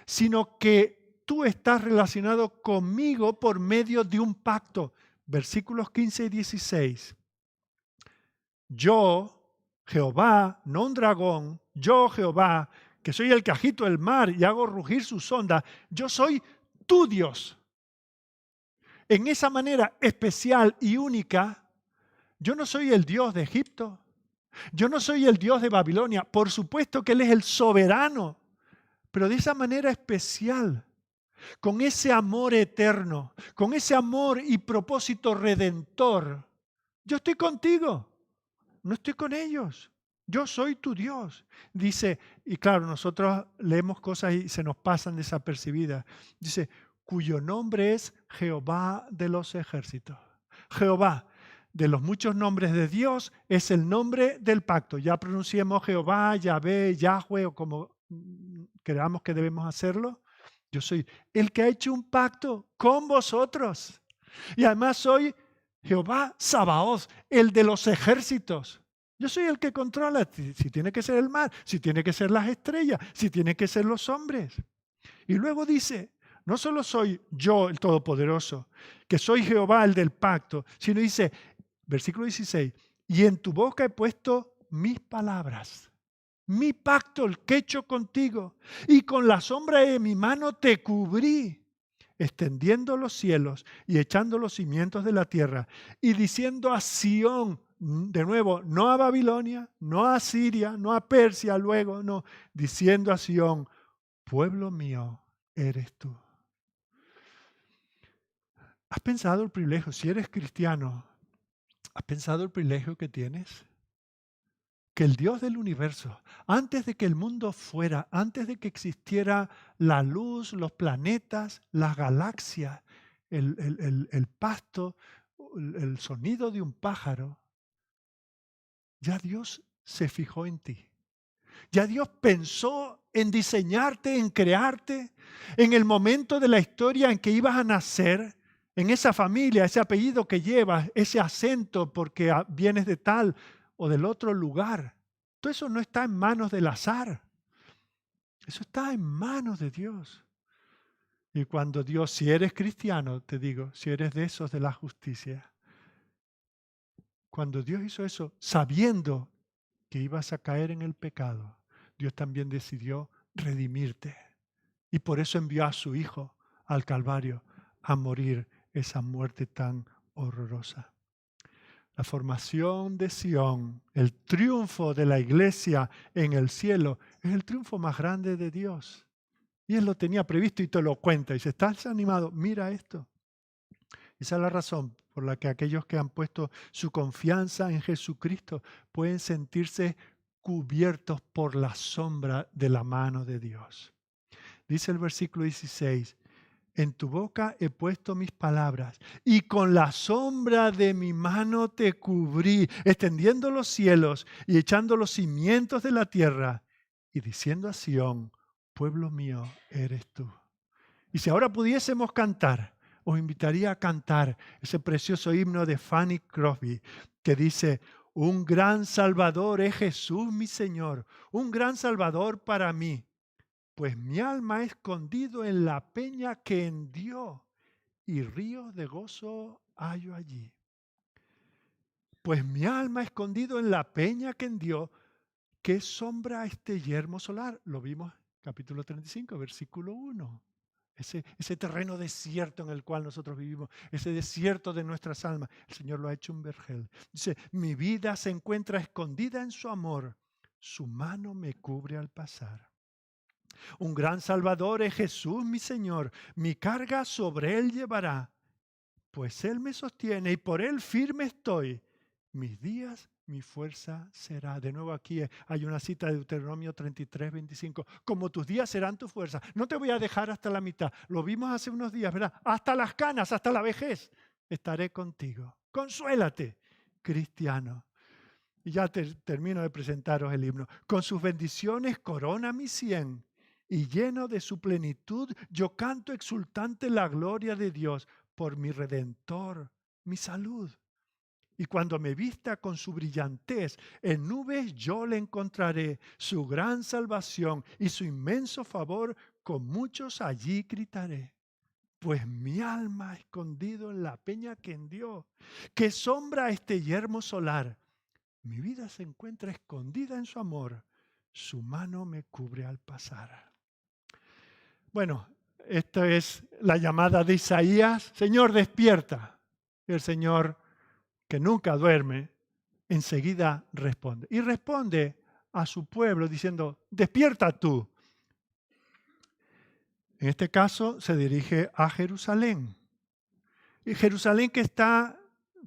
sino que tú estás relacionado conmigo por medio de un pacto. Versículos 15 y 16. Yo, Jehová, no un dragón, yo, Jehová, que soy el que agito el mar y hago rugir sus ondas, yo soy tu Dios. En esa manera especial y única, yo no soy el Dios de Egipto, yo no soy el Dios de Babilonia, por supuesto que Él es el soberano, pero de esa manera especial, con ese amor eterno, con ese amor y propósito redentor, yo estoy contigo. No estoy con ellos. Yo soy tu Dios. Dice, y claro, nosotros leemos cosas y se nos pasan desapercibidas. Dice, cuyo nombre es Jehová de los ejércitos. Jehová, de los muchos nombres de Dios, es el nombre del pacto. Ya pronunciemos Jehová, Yahvé, Yahweh o como creamos que debemos hacerlo. Yo soy el que ha hecho un pacto con vosotros. Y además soy Jehová Sabaoth, el de los ejércitos. Yo soy el que controla si tiene que ser el mar, si tiene que ser las estrellas, si tiene que ser los hombres. Y luego dice, no solo soy yo el Todopoderoso, que soy Jehová el del pacto, sino dice, versículo 16, y en tu boca he puesto mis palabras, mi pacto, el que he hecho contigo, y con la sombra de mi mano te cubrí, extendiendo los cielos y echando los cimientos de la tierra, y diciendo a Sión, de nuevo, no a Babilonia, no a Siria, no a Persia luego, no, diciendo a Sión, pueblo mío eres tú. ¿Has pensado el privilegio, si eres cristiano, has pensado el privilegio que tienes? Que el Dios del universo, antes de que el mundo fuera, antes de que existiera la luz, los planetas, las galaxias, el pasto, el sonido de un pájaro, ya Dios se fijó en ti. Ya Dios pensó en diseñarte, en crearte, en el momento de la historia en que ibas a nacer, en esa familia, ese apellido que llevas, ese acento porque vienes de tal o del otro lugar. Todo eso no está en manos del azar. Eso está en manos de Dios. Y cuando Dios, si eres cristiano, te digo, si eres de esos de la justicia, cuando Dios hizo eso, sabiendo que ibas a caer en el pecado, Dios también decidió redimirte. Y por eso envió a su Hijo al Calvario a morir esa muerte tan horrorosa. La formación de Sión, el triunfo de la iglesia en el cielo, es el triunfo más grande de Dios. Y Él lo tenía previsto y te lo cuenta. Y si estás animado, mira esto. Esa es la razón por la que aquellos que han puesto su confianza en Jesucristo pueden sentirse cubiertos por la sombra de la mano de Dios. Dice el versículo 16, en tu boca he puesto mis palabras y con la sombra de mi mano te cubrí, extendiendo los cielos y echando los cimientos de la tierra y diciendo a Sión, pueblo mío eres tú. Y si ahora pudiésemos cantar, os invitaría a cantar ese precioso himno de Fanny Crosby que dice, un gran Salvador es Jesús mi Señor, un gran Salvador para mí. Pues mi alma ha escondido en la peña que hendió y ríos de gozo hallo allí. Pues mi alma ha escondido en la peña que hendió, ¿qué sombra este yermo solar? Lo vimos capítulo 35, versículo 1. Ese terreno desierto en el cual nosotros vivimos, ese desierto de nuestras almas, el Señor lo ha hecho un vergel. Dice, mi vida se encuentra escondida en su amor, su mano me cubre al pasar. Un gran Salvador es Jesús mi Señor, mi carga sobre Él llevará, pues Él me sostiene y por Él firme estoy. Mis días, mi fuerza será. De nuevo aquí hay una cita de Deuteronomio 33, 25. Como tus días serán tu fuerza. No te voy a dejar hasta la mitad. Lo vimos hace unos días, ¿verdad? Hasta las canas, hasta la vejez. Estaré contigo. Consuélate, cristiano. Y ya termino de presentaros el himno. Con sus bendiciones corona mi sien y lleno de su plenitud yo canto exultante la gloria de Dios por mi Redentor, mi salud. Y cuando me vista con su brillantez, en nubes yo le encontraré, su gran salvación y su inmenso favor, con muchos allí gritaré. Pues mi alma ha escondido en la peña que hendió, que sombra este yermo solar. Mi vida se encuentra escondida en su amor, su mano me cubre al pasar. Bueno, esta es la llamada de Isaías, Señor, despierta. Y el Señor, que nunca duerme, enseguida responde. Y responde a su pueblo diciendo, despierta tú. En este caso se dirige a Jerusalén. Y Jerusalén que está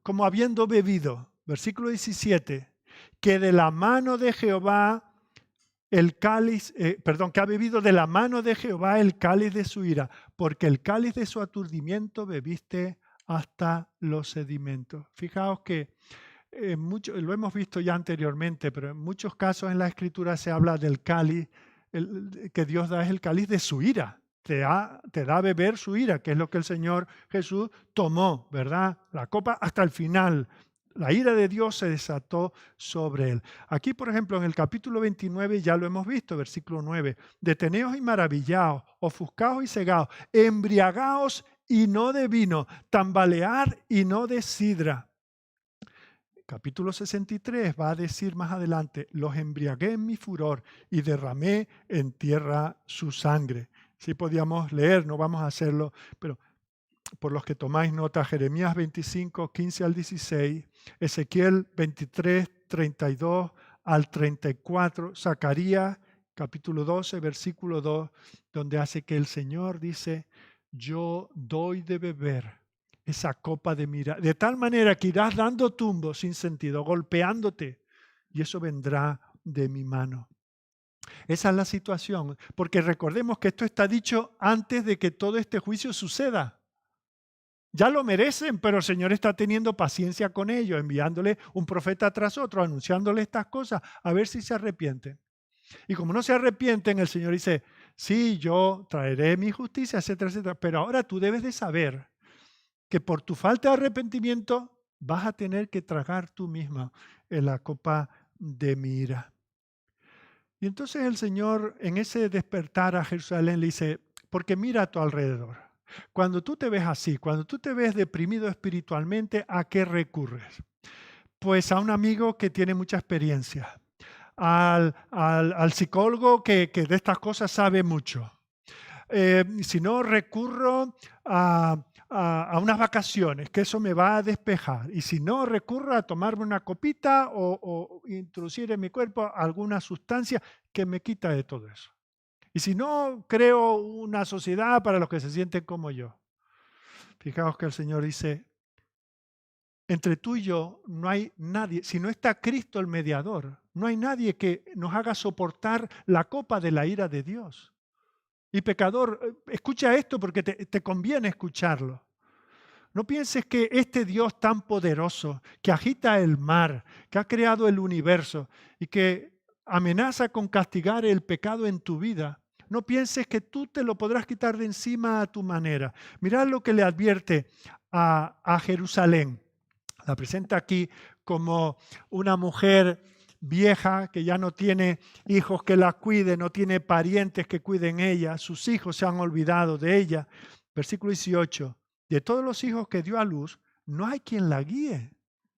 como habiendo bebido, versículo 17, que de la mano de Jehová el cáliz, que ha bebido de la mano de Jehová el cáliz de su ira, porque el cáliz de su aturdimiento bebiste hasta los sedimentos. Fijaos que lo hemos visto ya anteriormente, pero en muchos casos en la Escritura se habla del cáliz, que Dios da es el cáliz de su ira. Te da a beber su ira, que es lo que el Señor Jesús tomó, ¿verdad? La copa hasta el final. La ira de Dios se desató sobre él. Aquí, por ejemplo, en el capítulo 29 ya lo hemos visto, versículo 9. Deteneos y maravillaos, ofuscaos y cegaos, embriagaos y no de vino, tambalear y no de sidra. Capítulo 63 va a decir más adelante, los embriagué en mi furor y derramé en tierra su sangre. Si podíamos leer, no vamos a hacerlo, pero por los que tomáis nota, Jeremías 25, 15 al 16, Ezequiel 23, 32 al 34, Zacarías capítulo 12, versículo 2, donde hace que el Señor dice, yo doy de beber esa copa de mira, de tal manera que irás dando tumbos sin sentido, golpeándote, y eso vendrá de mi mano. Esa es la situación, porque recordemos que esto está dicho antes de que todo este juicio suceda. Ya lo merecen, pero el Señor está teniendo paciencia con ellos, enviándole un profeta tras otro, anunciándole estas cosas, a ver si se arrepienten. Y como no se arrepienten, el Señor dice, sí, yo traeré mi justicia, etcétera, etcétera, pero ahora tú debes de saber que por tu falta de arrepentimiento vas a tener que tragar tú misma en la copa de mi ira. Y entonces el Señor en ese despertar a Jerusalén le dice, Porque mira a tu alrededor. Cuando tú te ves así, cuando tú te ves deprimido espiritualmente, ¿a qué recurres? Pues a un amigo que tiene mucha experiencia, al psicólogo que de estas cosas sabe mucho. Si no, recurro a unas vacaciones, que eso me va a despejar. Y si no, recurro a tomarme una copita o introducir en mi cuerpo alguna sustancia que me quita de todo eso. Y si no, creo una sociedad para los que se sienten como yo. Fijaos que el Señor dice, entre tú y yo no hay nadie, si no está Cristo el mediador, no hay nadie que nos haga soportar la copa de la ira de Dios. Y pecador, escucha esto porque te conviene escucharlo. No pienses que este Dios tan poderoso, que agita el mar, que ha creado el universo y que amenaza con castigar el pecado en tu vida, no pienses que tú te lo podrás quitar de encima a tu manera. Mirad lo que le advierte a Jerusalén. La presenta aquí como una mujer vieja que ya no tiene hijos que la cuiden, no tiene parientes que cuiden ella, sus hijos se han olvidado de ella. Versículo 18, de todos los hijos que dio a luz, no hay quien la guíe.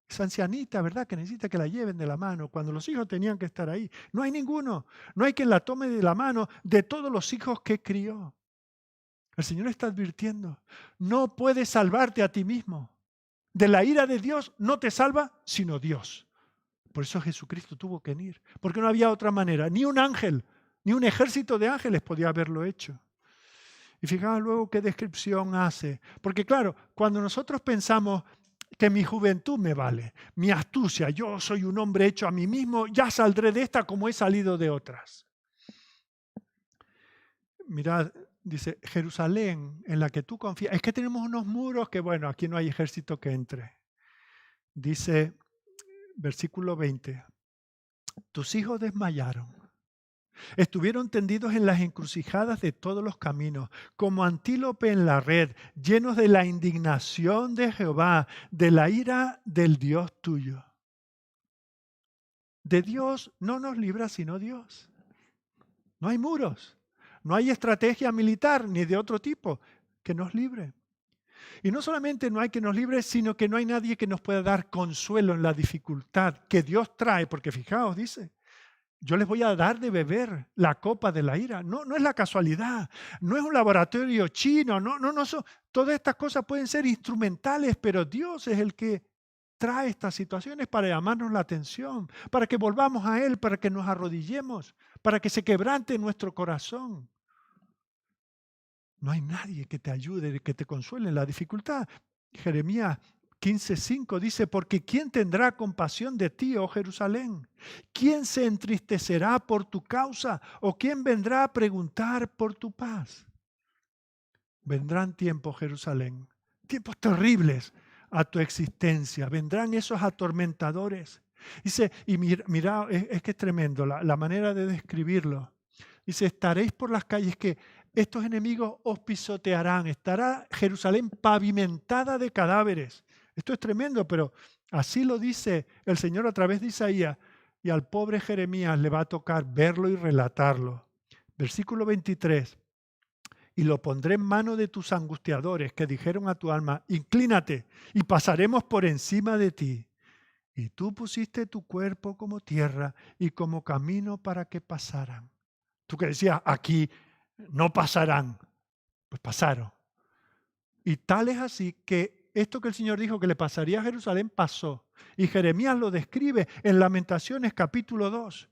Es ancianita, ¿verdad? Que necesita que la lleven de la mano, cuando los hijos tenían que estar ahí. No hay ninguno, no hay quien la tome de la mano de todos los hijos que crió. El Señor está advirtiendo, no puedes salvarte a ti mismo. De la ira de Dios no te salva sino Dios. Por eso Jesucristo tuvo que venir, porque no había otra manera. Ni un ángel, ni un ejército de ángeles podía haberlo hecho. Y fijaos luego qué descripción hace. Porque claro, cuando nosotros pensamos que mi juventud me vale, mi astucia, yo soy un hombre hecho a mí mismo, ya saldré de esta como he salido de otras. Mirad, dice, Jerusalén en la que tú confías. Es que tenemos unos muros que, bueno, aquí no hay ejército que entre. Dice, versículo 20, tus hijos desmayaron. Estuvieron tendidos en las encrucijadas de todos los caminos, como antílope en la red, llenos de la indignación de Jehová, de la ira del Dios tuyo. De Dios no nos libra sino Dios. No hay muros, no hay estrategia militar ni de otro tipo que nos libre. Y no solamente no hay que nos libre, sino que no hay nadie que nos pueda dar consuelo en la dificultad que Dios trae, porque fijaos, dice, yo les voy a dar de beber la copa de la ira. No, no es la casualidad, no es un laboratorio chino, todas estas cosas pueden ser instrumentales, pero Dios es el que trae estas situaciones para llamarnos la atención, para que volvamos a Él, para que nos arrodillemos, para que se quebrante nuestro corazón. No hay nadie que te ayude, que te consuele en la dificultad. Jeremías 15:5 dice, porque ¿quién tendrá compasión de ti, oh Jerusalén? ¿Quién se entristecerá por tu causa? ¿O quién vendrá a preguntar por tu paz? Vendrán tiempos, Jerusalén, tiempos terribles a tu existencia. Vendrán esos atormentadores. Dice, y mira, es que es tremendo la manera de describirlo. Dice, estaréis por las calles que estos enemigos os pisotearán. Estará Jerusalén pavimentada de cadáveres. Esto es tremendo, pero así lo dice el Señor a través de Isaías. Y al pobre Jeremías le va a tocar verlo y relatarlo. Versículo 23. Y lo pondré en mano de tus angustiadores que dijeron a tu alma, inclínate y pasaremos por encima de ti. Y tú pusiste tu cuerpo como tierra y como camino para que pasaran. Tú que decías, aquí no pasarán, pues pasaron. Y tal es así que esto que el Señor dijo que le pasaría a Jerusalén pasó. Y Jeremías lo describe en Lamentaciones capítulo 2.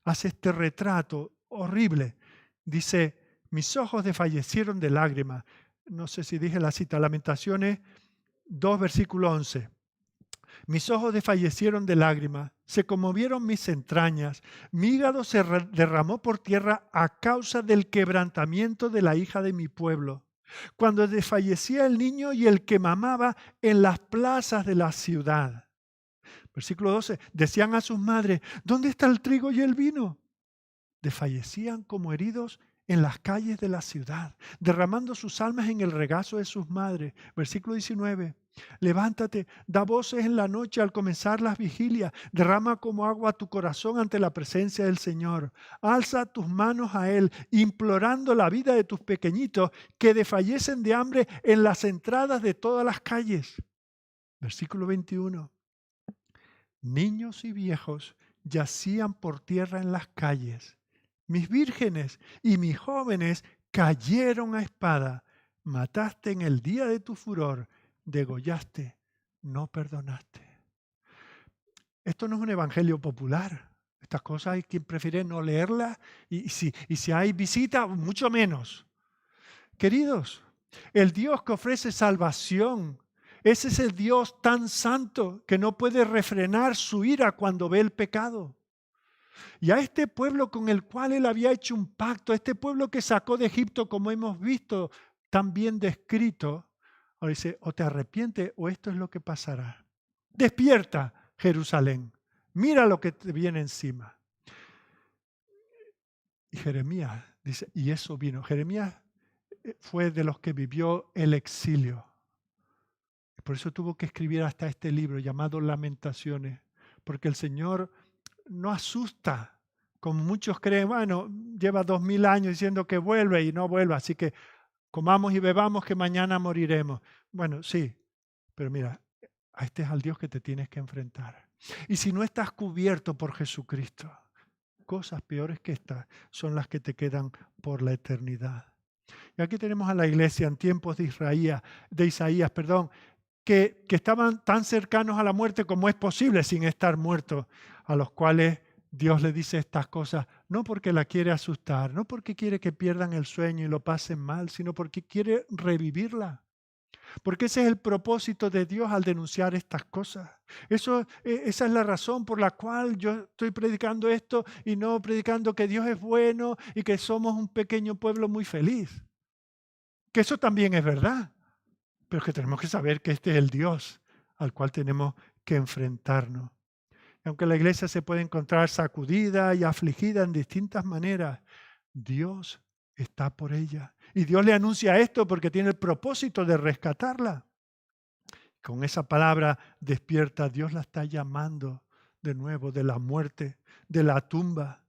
Hace este retrato horrible. Dice, mis ojos desfallecieron de lágrimas. No sé si dije la cita, Lamentaciones 2, versículo 11. Mis ojos desfallecieron de lágrimas, se conmovieron mis entrañas, mi hígado se derramó por tierra a causa del quebrantamiento de la hija de mi pueblo. Cuando desfallecía el niño y el que mamaba en las plazas de la ciudad. Versículo 12. Decían a sus madres, ¿dónde está el trigo y el vino? Desfallecían como heridos en las calles de la ciudad, derramando sus almas en el regazo de sus madres. Versículo 19. Levántate, da voces en la noche al comenzar las vigilias, derrama como agua tu corazón ante la presencia del Señor. Alza tus manos a Él, implorando la vida de tus pequeñitos que desfallecen de hambre en las entradas de todas las calles. Versículo 21. Niños y viejos yacían por tierra en las calles. Mis vírgenes y mis jóvenes cayeron a espada. Mataste en el día de tu furor, degollaste, no perdonaste. Esto no es un evangelio popular. Estas cosas hay quien prefiere no leerlas y si hay visita, mucho menos. Queridos, el Dios que ofrece salvación, ese es el Dios tan santo que no puede refrenar su ira cuando ve el pecado. Y a este pueblo con el cual él había hecho un pacto, a este pueblo que sacó de Egipto, como hemos visto tan bien descrito, ahora dice, o te arrepientes o esto es lo que pasará. Despierta, Jerusalén, mira lo que te viene encima. Y Jeremías dice, y eso vino. Jeremías fue de los que vivió el exilio. Por eso tuvo que escribir hasta este libro llamado Lamentaciones, porque el Señor no asusta, como muchos creen, bueno, lleva 2000 años diciendo que vuelve y no vuelve, así que comamos y bebamos que mañana moriremos. Bueno, sí, pero mira, a este es al Dios que te tienes que enfrentar. Y si no estás cubierto por Jesucristo, cosas peores que estas son las que te quedan por la eternidad. Y aquí tenemos a la iglesia en tiempos de Isaías, que estaban tan cercanos a la muerte como es posible sin estar muertos, a los cuales Dios le dice estas cosas, no porque la quiere asustar, no porque quiere que pierdan el sueño y lo pasen mal, sino porque quiere revivirla. Porque ese es el propósito de Dios al denunciar estas cosas. Esa es la razón por la cual yo estoy predicando esto y no predicando que Dios es bueno y que somos un pequeño pueblo muy feliz. Que eso también es verdad, pero que tenemos que saber que este es el Dios al cual tenemos que enfrentarnos. Y aunque la iglesia se puede encontrar sacudida y afligida en distintas maneras, Dios está por ella. Y Dios le anuncia esto porque tiene el propósito de rescatarla. Con esa palabra despierta, Dios la está llamando de nuevo de la muerte, de la tumba.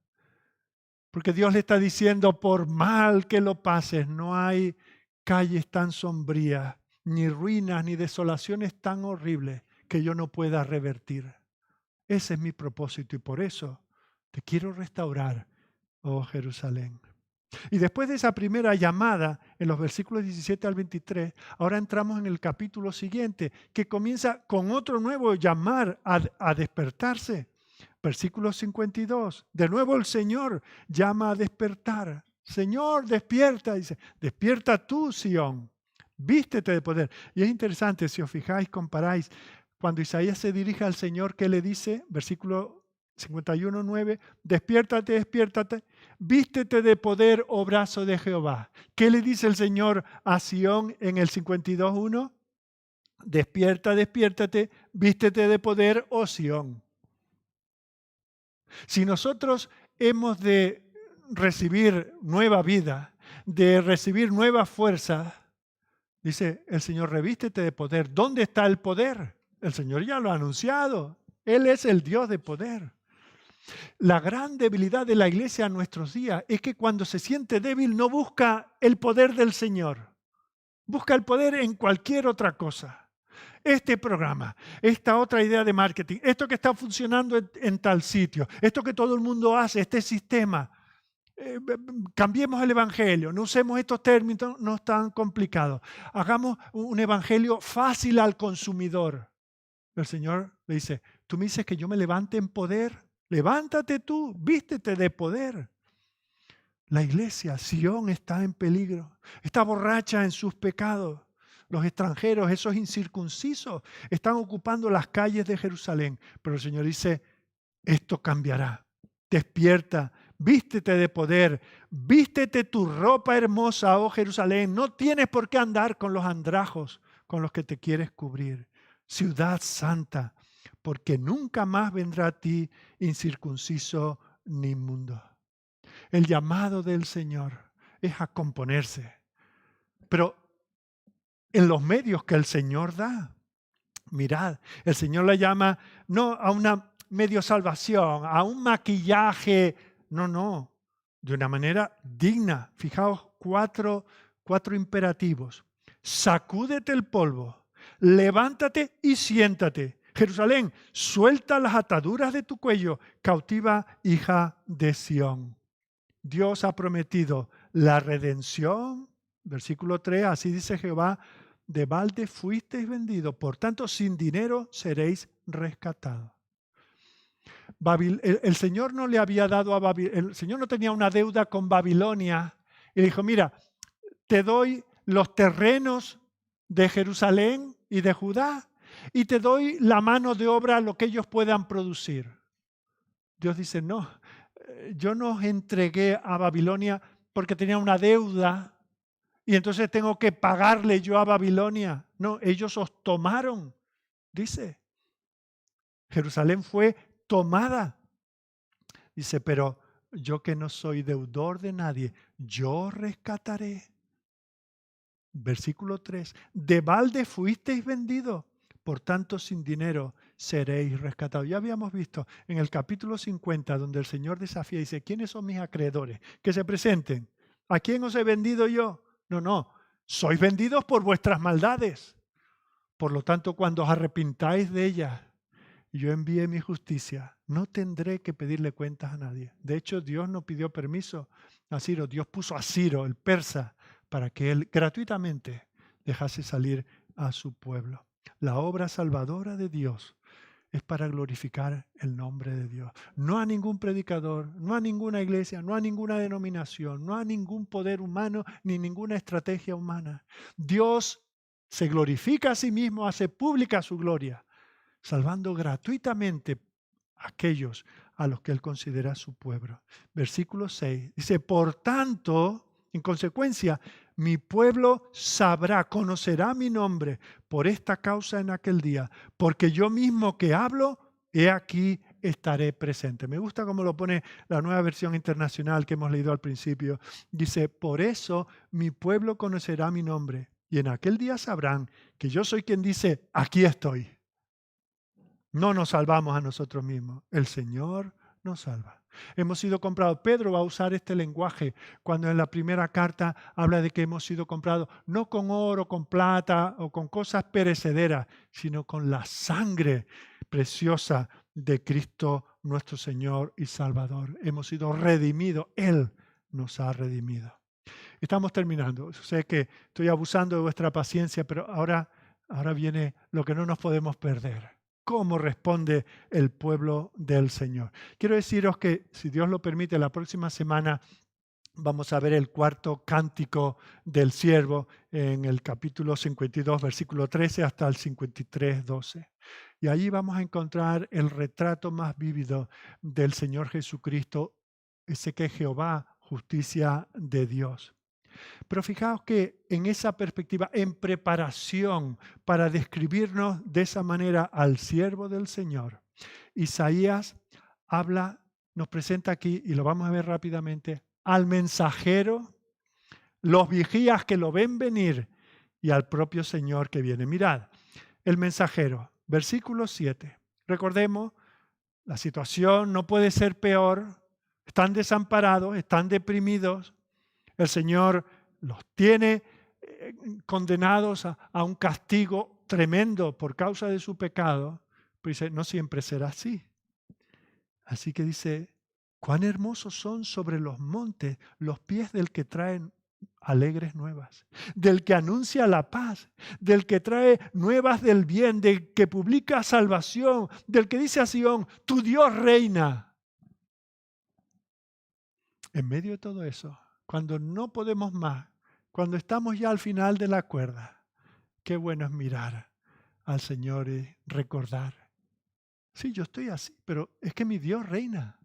Porque Dios le está diciendo, por mal que lo pases, no hay calles tan sombrías, ni ruinas, ni desolaciones tan horribles que yo no pueda revertir. Ese es mi propósito y por eso te quiero restaurar, oh Jerusalén. Y después de esa primera llamada, en los versículos 17 al 23, ahora entramos en el capítulo siguiente, que comienza con otro nuevo llamar a despertarse. Versículo 52, de nuevo el Señor llama a despertar. Señor, despierta, dice, despierta tú, Sión, vístete de poder. Y es interesante, si os fijáis, comparáis, cuando Isaías se dirige al Señor, ¿qué le dice? Versículo 51:9, despiértate, despiértate, vístete de poder, oh brazo de Jehová. ¿Qué le dice el Señor a Sión en el 52:1? Despierta, despiértate, vístete de poder, oh Sión. Si nosotros hemos de recibir nueva vida, de recibir nueva fuerza, dice el Señor, revístete de poder. ¿Dónde está el poder? El Señor ya lo ha anunciado. Él es el Dios de poder. La gran debilidad de la iglesia en nuestros días es que cuando se siente débil no busca el poder del Señor. Busca el poder en cualquier otra cosa. Este programa, esta otra idea de marketing, esto que está funcionando en tal sitio, esto que todo el mundo hace, este sistema. Cambiemos el evangelio, no usemos estos términos no tan complicados. Hagamos un evangelio fácil al consumidor. El Señor le dice, tú me dices que yo me levante en poder. Levántate tú, vístete de poder. La iglesia, Sión, está en peligro. Está borracha en sus pecados. Los extranjeros, esos incircuncisos, están ocupando las calles de Jerusalén. Pero el Señor dice, esto cambiará. Despierta, vístete de poder, vístete tu ropa hermosa, oh Jerusalén. No tienes por qué andar con los andrajos con los que te quieres cubrir. Ciudad santa, porque nunca más vendrá a ti incircunciso ni inmundo. El llamado del Señor es a componerse, pero en los medios que el Señor da. Mirad, el Señor la llama no a una medio salvación, a un maquillaje, no, de una manera digna. Fijaos, cuatro imperativos. Sacúdete el polvo, levántate y siéntate. Jerusalén, suelta las ataduras de tu cuello, cautiva hija de Sión. Dios ha prometido la redención. Versículo 3, así dice Jehová, de balde fuisteis vendidos, por tanto sin dinero seréis rescatados. El Señor no le había dado a Babilonia, el Señor no tenía una deuda con Babilonia y dijo, mira, te doy los terrenos de Jerusalén y de Judá y te doy la mano de obra, lo que ellos puedan producir. Dios dice, no, yo no os entregué a Babilonia porque tenía una deuda y entonces tengo que pagarle yo a Babilonia. No, ellos os tomaron, dice. Jerusalén fue tomada. Dice, pero yo que no soy deudor de nadie, yo rescataré. Versículo 3, de balde fuisteis vendidos, por tanto sin dinero seréis rescatados. Ya habíamos visto en el capítulo 50, donde el Señor desafía y dice, ¿quiénes son mis acreedores? Que se presenten. ¿A quién os he vendido yo? No, sois vendidos por vuestras maldades. Por lo tanto, cuando os arrepintáis de ellas, yo envié mi justicia, no tendré que pedirle cuentas a nadie. De hecho, Dios no pidió permiso a Ciro. Dios puso a Ciro, el persa, para que él gratuitamente dejase salir a su pueblo. La obra salvadora de Dios es para glorificar el nombre de Dios. No a ningún predicador, no a ninguna iglesia, no a ninguna denominación, no a ningún poder humano, ni ninguna estrategia humana. Dios se glorifica a sí mismo, hace pública su gloria, salvando gratuitamente a aquellos a los que Él considera su pueblo. Versículo 6 dice, por tanto, en consecuencia, mi pueblo sabrá, conocerá mi nombre por esta causa en aquel día, porque yo mismo que hablo, he aquí estaré presente. Me gusta cómo lo pone la nueva versión internacional que hemos leído al principio. Dice, por eso mi pueblo conocerá mi nombre, y en aquel día sabrán que yo soy quien dice, aquí estoy. No nos salvamos a nosotros mismos, el Señor nos salva. Hemos sido comprados. Pedro va a usar este lenguaje cuando en la primera carta habla de que hemos sido comprados no con oro, con plata o con cosas perecederas, sino con la sangre preciosa de Cristo nuestro Señor y Salvador. Hemos sido redimidos. Él nos ha redimido. Estamos terminando. Sé que estoy abusando de vuestra paciencia, pero ahora viene lo que no nos podemos perder. ¿Cómo responde el pueblo del Señor? Quiero deciros que, si Dios lo permite, la próxima semana vamos a ver el cuarto cántico del siervo en el capítulo 52, versículo 13 hasta el 53, 12. Y allí vamos a encontrar el retrato más vívido del Señor Jesucristo, ese que es Jehová, justicia de Dios. Pero fijaos que en esa perspectiva, en preparación para describirnos de esa manera al siervo del Señor, Isaías nos presenta aquí, y lo vamos a ver rápidamente, al mensajero, los vigías que lo ven venir y al propio Señor que viene. Mirad, el mensajero, versículo 7. Recordemos, la situación no puede ser peor, están desamparados, están deprimidos. El Señor los tiene condenados a un castigo tremendo por causa de su pecado, pero dice, no siempre será así. Así que dice, cuán hermosos son sobre los montes los pies del que traen alegres nuevas, del que anuncia la paz, del que trae nuevas del bien, del que publica salvación, del que dice a Sión, tu Dios reina. En medio de todo eso, cuando no podemos más, cuando estamos ya al final de la cuerda, qué bueno es mirar al Señor y recordar. Sí, yo estoy así, pero es que mi Dios reina.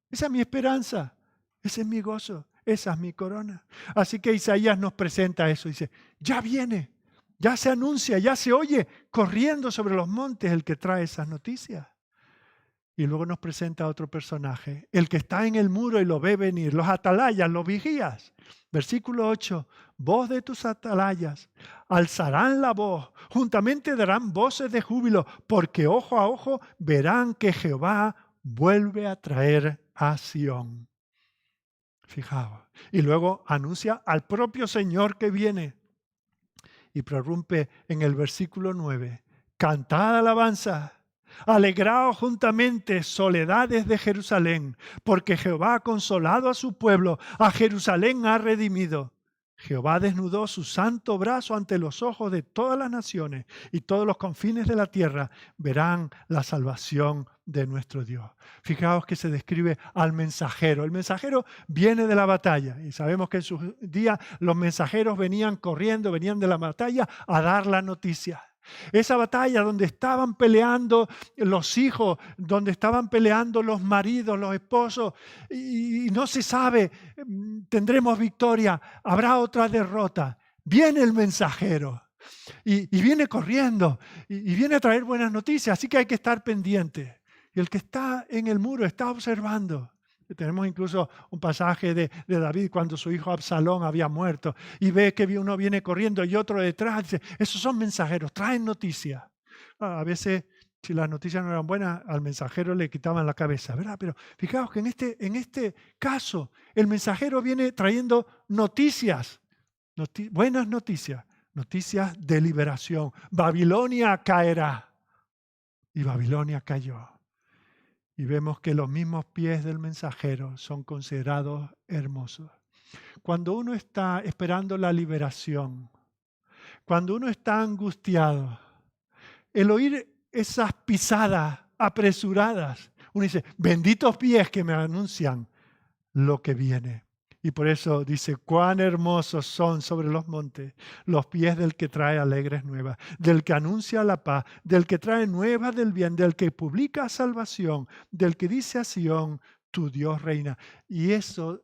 Esa es mi esperanza, ese es mi gozo, esa es mi corona. Así que Isaías nos presenta eso, dice, ya viene, ya se anuncia, ya se oye corriendo sobre los montes el que trae esas noticias. Y luego nos presenta a otro personaje, el que está en el muro y lo ve venir, los atalayas, los vigías. Versículo 8, voz de tus atalayas, alzarán la voz, juntamente darán voces de júbilo, porque ojo a ojo verán que Jehová vuelve a traer a Sión. Fijaos. Y luego anuncia al propio Señor que viene. Y prorrumpe en el versículo 9, cantad alabanza. Alegraos juntamente, soledades de Jerusalén, porque Jehová ha consolado a su pueblo, a Jerusalén ha redimido. Jehová desnudó su santo brazo ante los ojos de todas las naciones y todos los confines de la tierra verán la salvación de nuestro Dios. Fijaos que se describe al mensajero. El mensajero viene de la batalla y sabemos que en sus días los mensajeros venían corriendo, venían de la batalla a dar la noticia. Esa batalla donde estaban peleando los hijos, donde estaban peleando los maridos, los esposos, y no se sabe, tendremos victoria, habrá otra derrota. Viene el mensajero y viene corriendo y viene a traer buenas noticias, así que hay que estar pendiente. Y el que está en el muro está observando. Tenemos incluso un pasaje de David cuando su hijo Absalón había muerto y ve que uno viene corriendo y otro detrás. Dice, esos son mensajeros, traen noticias. A veces, si las noticias no eran buenas, al mensajero le quitaban la cabeza, ¿verdad? Pero fijaos que en este caso el mensajero viene trayendo noticias, buenas noticias, noticias de liberación. Babilonia caerá. Y Babilonia cayó. Y vemos que los mismos pies del mensajero son considerados hermosos. Cuando uno está esperando la liberación, cuando uno está angustiado, el oír esas pisadas apresuradas, uno dice, benditos pies que me anuncian lo que viene. Y por eso dice, cuán hermosos son sobre los montes los pies del que trae alegres nuevas, del que anuncia la paz, del que trae nuevas del bien, del que publica salvación, del que dice a Sión, tu Dios reina. Y eso,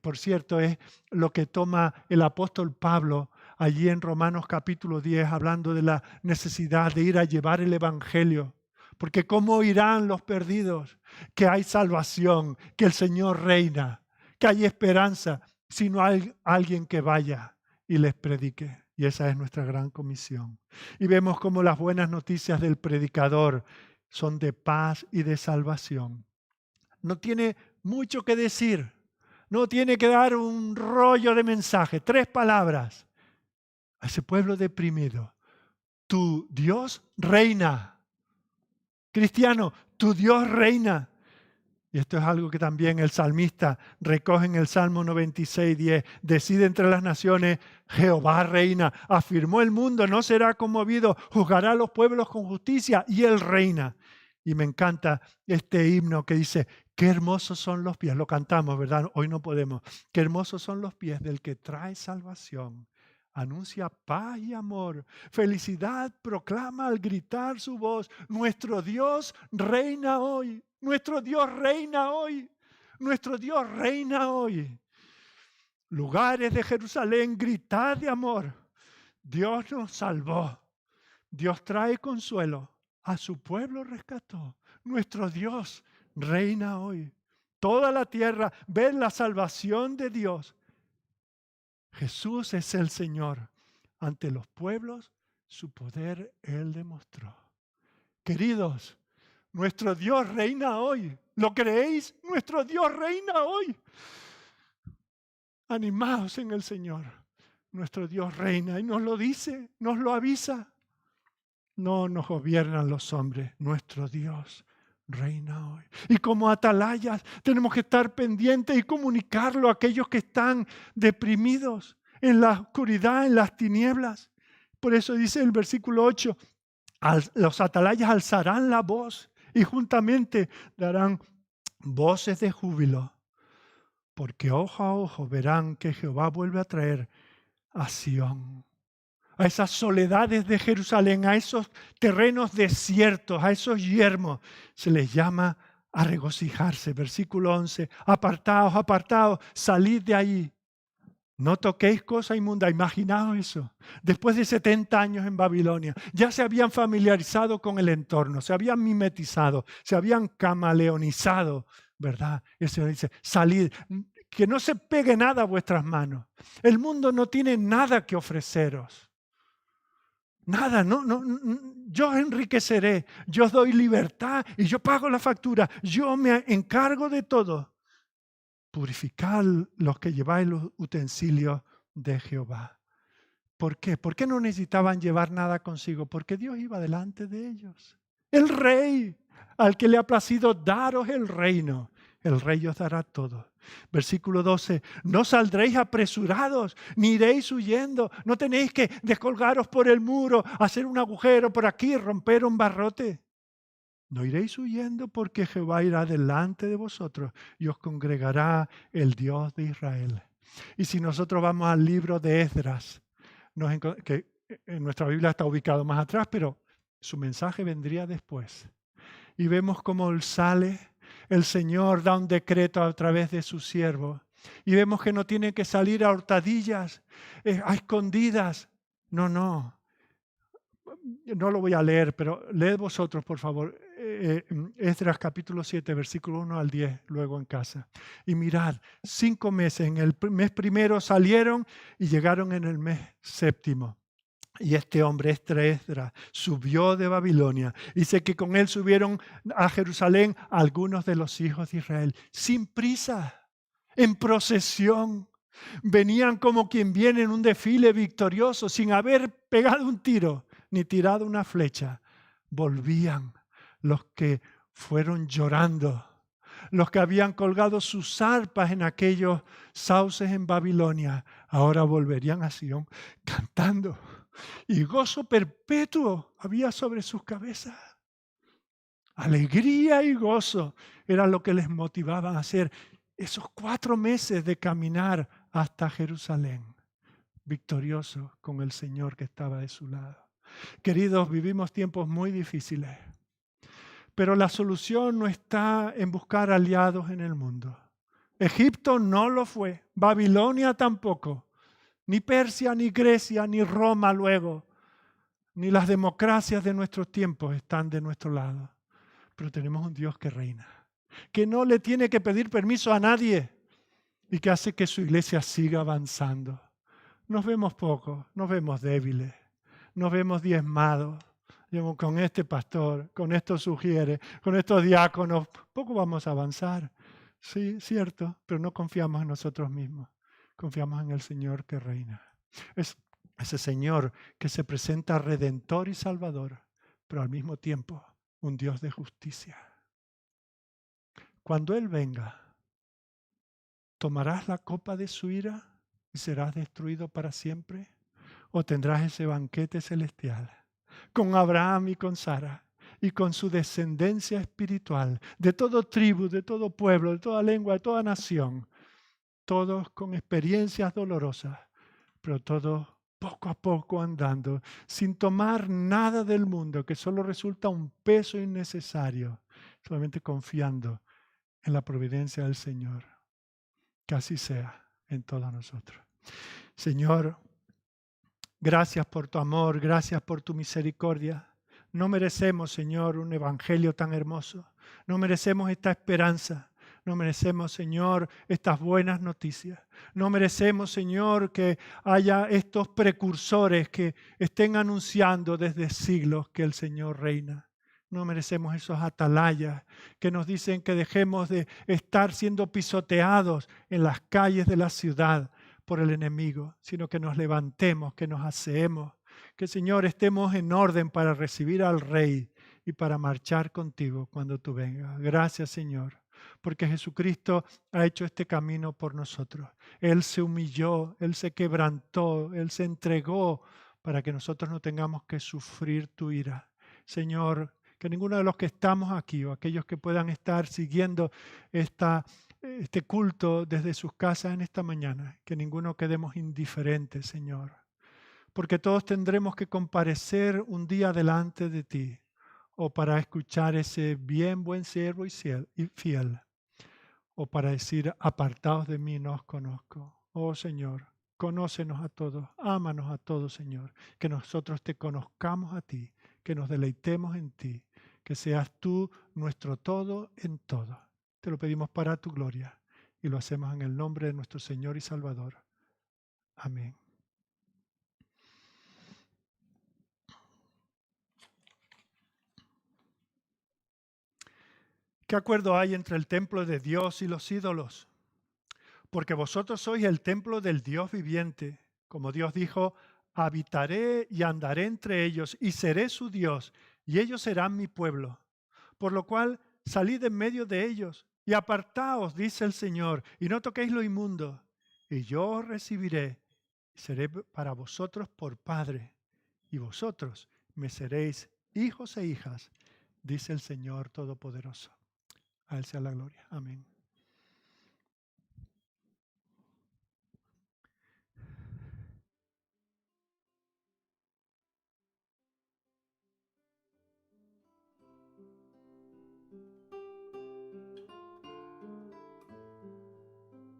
por cierto, es lo que toma el apóstol Pablo allí en Romanos capítulo 10, hablando de la necesidad de ir a llevar el evangelio. Porque ¿cómo irán los perdidos? Que hay salvación, que el Señor reina, que hay esperanza, si no hay alguien que vaya y les predique. Y esa es nuestra gran comisión. Y vemos cómo las buenas noticias del predicador son de paz y de salvación. No tiene mucho que decir, no tiene que dar un rollo de mensaje, 3 palabras. A ese pueblo deprimido, tu Dios reina. Cristiano, tu Dios reina. Y esto es algo que también el salmista recoge en el Salmo 96:10. Decide entre las naciones, Jehová reina. Afirmó el mundo, no será conmovido. Juzgará a los pueblos con justicia y Él reina. Y me encanta este himno que dice, qué hermosos son los pies. Lo cantamos, ¿verdad? Hoy no podemos. Qué hermosos son los pies del que trae salvación. Anuncia paz y amor. Felicidad proclama al gritar su voz. Nuestro Dios reina hoy. Nuestro Dios reina hoy. Nuestro Dios reina hoy. Lugares de Jerusalén, gritad de amor. Dios nos salvó. Dios trae consuelo. A su pueblo rescató. Nuestro Dios reina hoy. Toda la tierra ve la salvación de Dios. Jesús es el Señor. Ante los pueblos, su poder Él demostró. Queridos, nuestro Dios reina hoy. ¿Lo creéis? Nuestro Dios reina hoy. Animaos en el Señor. Nuestro Dios reina y nos lo dice, nos lo avisa. No nos gobiernan los hombres. Nuestro Dios reina hoy. Y como atalayas tenemos que estar pendientes y comunicarlo a aquellos que están deprimidos en la oscuridad, en las tinieblas. Por eso dice el versículo 8, los atalayas alzarán la voz y juntamente darán voces de júbilo, porque ojo a ojo verán que Jehová vuelve a traer a Sión. A esas soledades de Jerusalén, a esos terrenos desiertos, a esos yermos, se les llama a regocijarse. Versículo 11, apartaos, apartaos, salid de ahí. No toquéis cosa inmunda. Imaginaos eso. Después de 70 años en Babilonia, ya se habían familiarizado con el entorno, se habían mimetizado, se habían camaleonizado, ¿verdad? El Señor dice, salid, que no se pegue nada a vuestras manos. El mundo no tiene nada que ofreceros. Nada, yo os enriqueceré, yo os doy libertad y yo pago la factura, yo me encargo de todo. Purificad los que lleváis los utensilios de Jehová. ¿Por qué? ¿Por qué no necesitaban llevar nada consigo? Porque Dios iba delante de ellos. El rey, al que le ha placido daros el reino, el rey os dará todo. Versículo 12, no saldréis apresurados, ni iréis huyendo, no tenéis que descolgaros por el muro, hacer un agujero por aquí, romper un barrote. No iréis huyendo porque Jehová irá delante de vosotros y os congregará el Dios de Israel. Y si nosotros vamos al libro de Esdras, que en nuestra Biblia está ubicado más atrás, pero su mensaje vendría después. Y vemos cómo él sale, el Señor da un decreto a través de su siervo. Y vemos que no tiene que salir a hurtadillas, a escondidas. No lo voy a leer, pero leed vosotros, por favor, Esdras capítulo 7, versículo 1 al 10, luego en casa. Y mirad, 5 meses, en el mes primero salieron y llegaron en el mes séptimo. Y este hombre, Esdras, subió de Babilonia. Dice que con él subieron a Jerusalén algunos de los hijos de Israel, sin prisa, en procesión. Venían como quien viene en un desfile victorioso, sin haber pegado un tiro ni tirado una flecha. Volvían los que fueron llorando, los que habían colgado sus arpas en aquellos sauces en Babilonia, ahora volverían a Sion cantando. Y gozo perpetuo había sobre sus cabezas. Alegría y gozo era lo que les motivaba a hacer esos 4 meses de caminar hasta Jerusalén, victoriosos con el Señor que estaba de su lado. Queridos, vivimos tiempos muy difíciles, pero la solución no está en buscar aliados en el mundo. Egipto no lo fue, Babilonia tampoco, ni Persia, ni Grecia, ni Roma luego, ni las democracias de nuestros tiempos están de nuestro lado. Pero tenemos un Dios que reina, que no le tiene que pedir permiso a nadie y que hace que su iglesia siga avanzando. Nos vemos pocos, nos vemos débiles, nos vemos diezmados. Con este pastor, con esto sugiere, con estos diáconos, poco vamos a avanzar. Sí, cierto, pero no confiamos en nosotros mismos, confiamos en el Señor que reina. Es ese Señor que se presenta redentor y salvador, pero al mismo tiempo un Dios de justicia. Cuando Él venga, ¿tomarás la copa de su ira y serás destruido para siempre? ¿O tendrás ese banquete celestial con Abraham y con Sara y con su descendencia espiritual, de todo tribu, de todo pueblo, de toda lengua, de toda nación, todos con experiencias dolorosas, pero todos poco a poco andando, sin tomar nada del mundo, que solo resulta un peso innecesario, solamente confiando en la providencia del Señor? Que así sea en todos nosotros. Señor, gracias por tu amor, gracias por tu misericordia. No merecemos, Señor, un evangelio tan hermoso. No merecemos esta esperanza. No merecemos, Señor, estas buenas noticias. No merecemos, Señor, que haya estos precursores que estén anunciando desde siglos que el Señor reina. No merecemos esos atalayas que nos dicen que dejemos de estar siendo pisoteados en las calles de la ciudad por el enemigo, sino que nos levantemos, que nos aseemos, que, Señor, estemos en orden para recibir al Rey y para marchar contigo cuando tú vengas. Gracias, Señor, porque Jesucristo ha hecho este camino por nosotros. Él se humilló, Él se quebrantó, Él se entregó para que nosotros no tengamos que sufrir tu ira. Señor, que ninguno de los que estamos aquí o aquellos que puedan estar siguiendo este culto desde sus casas en esta mañana, que ninguno quedemos indiferentes, Señor, porque todos tendremos que comparecer un día delante de ti, o para escuchar ese bien buen siervo y fiel, o para decir, apartaos de mí, no os conozco. Oh Señor, Conócenos a todos, ámanos a todos, Señor. Que nosotros te conozcamos a ti, que nos deleitemos en ti, que seas tú nuestro todo en todo. Te lo pedimos para tu gloria y lo hacemos en el nombre de nuestro Señor y Salvador. Amén. ¿Qué acuerdo hay entre el templo de Dios y los ídolos? Porque vosotros sois el templo del Dios viviente. Como Dios dijo, habitaré y andaré entre ellos y seré su Dios, y ellos serán mi pueblo. Por lo cual, salid en medio de ellos y apartaos, dice el Señor, y no toquéis lo inmundo, y yo os recibiré, y seré para vosotros por Padre, y vosotros me seréis hijos e hijas, dice el Señor Todopoderoso. A Él sea la gloria. Amén.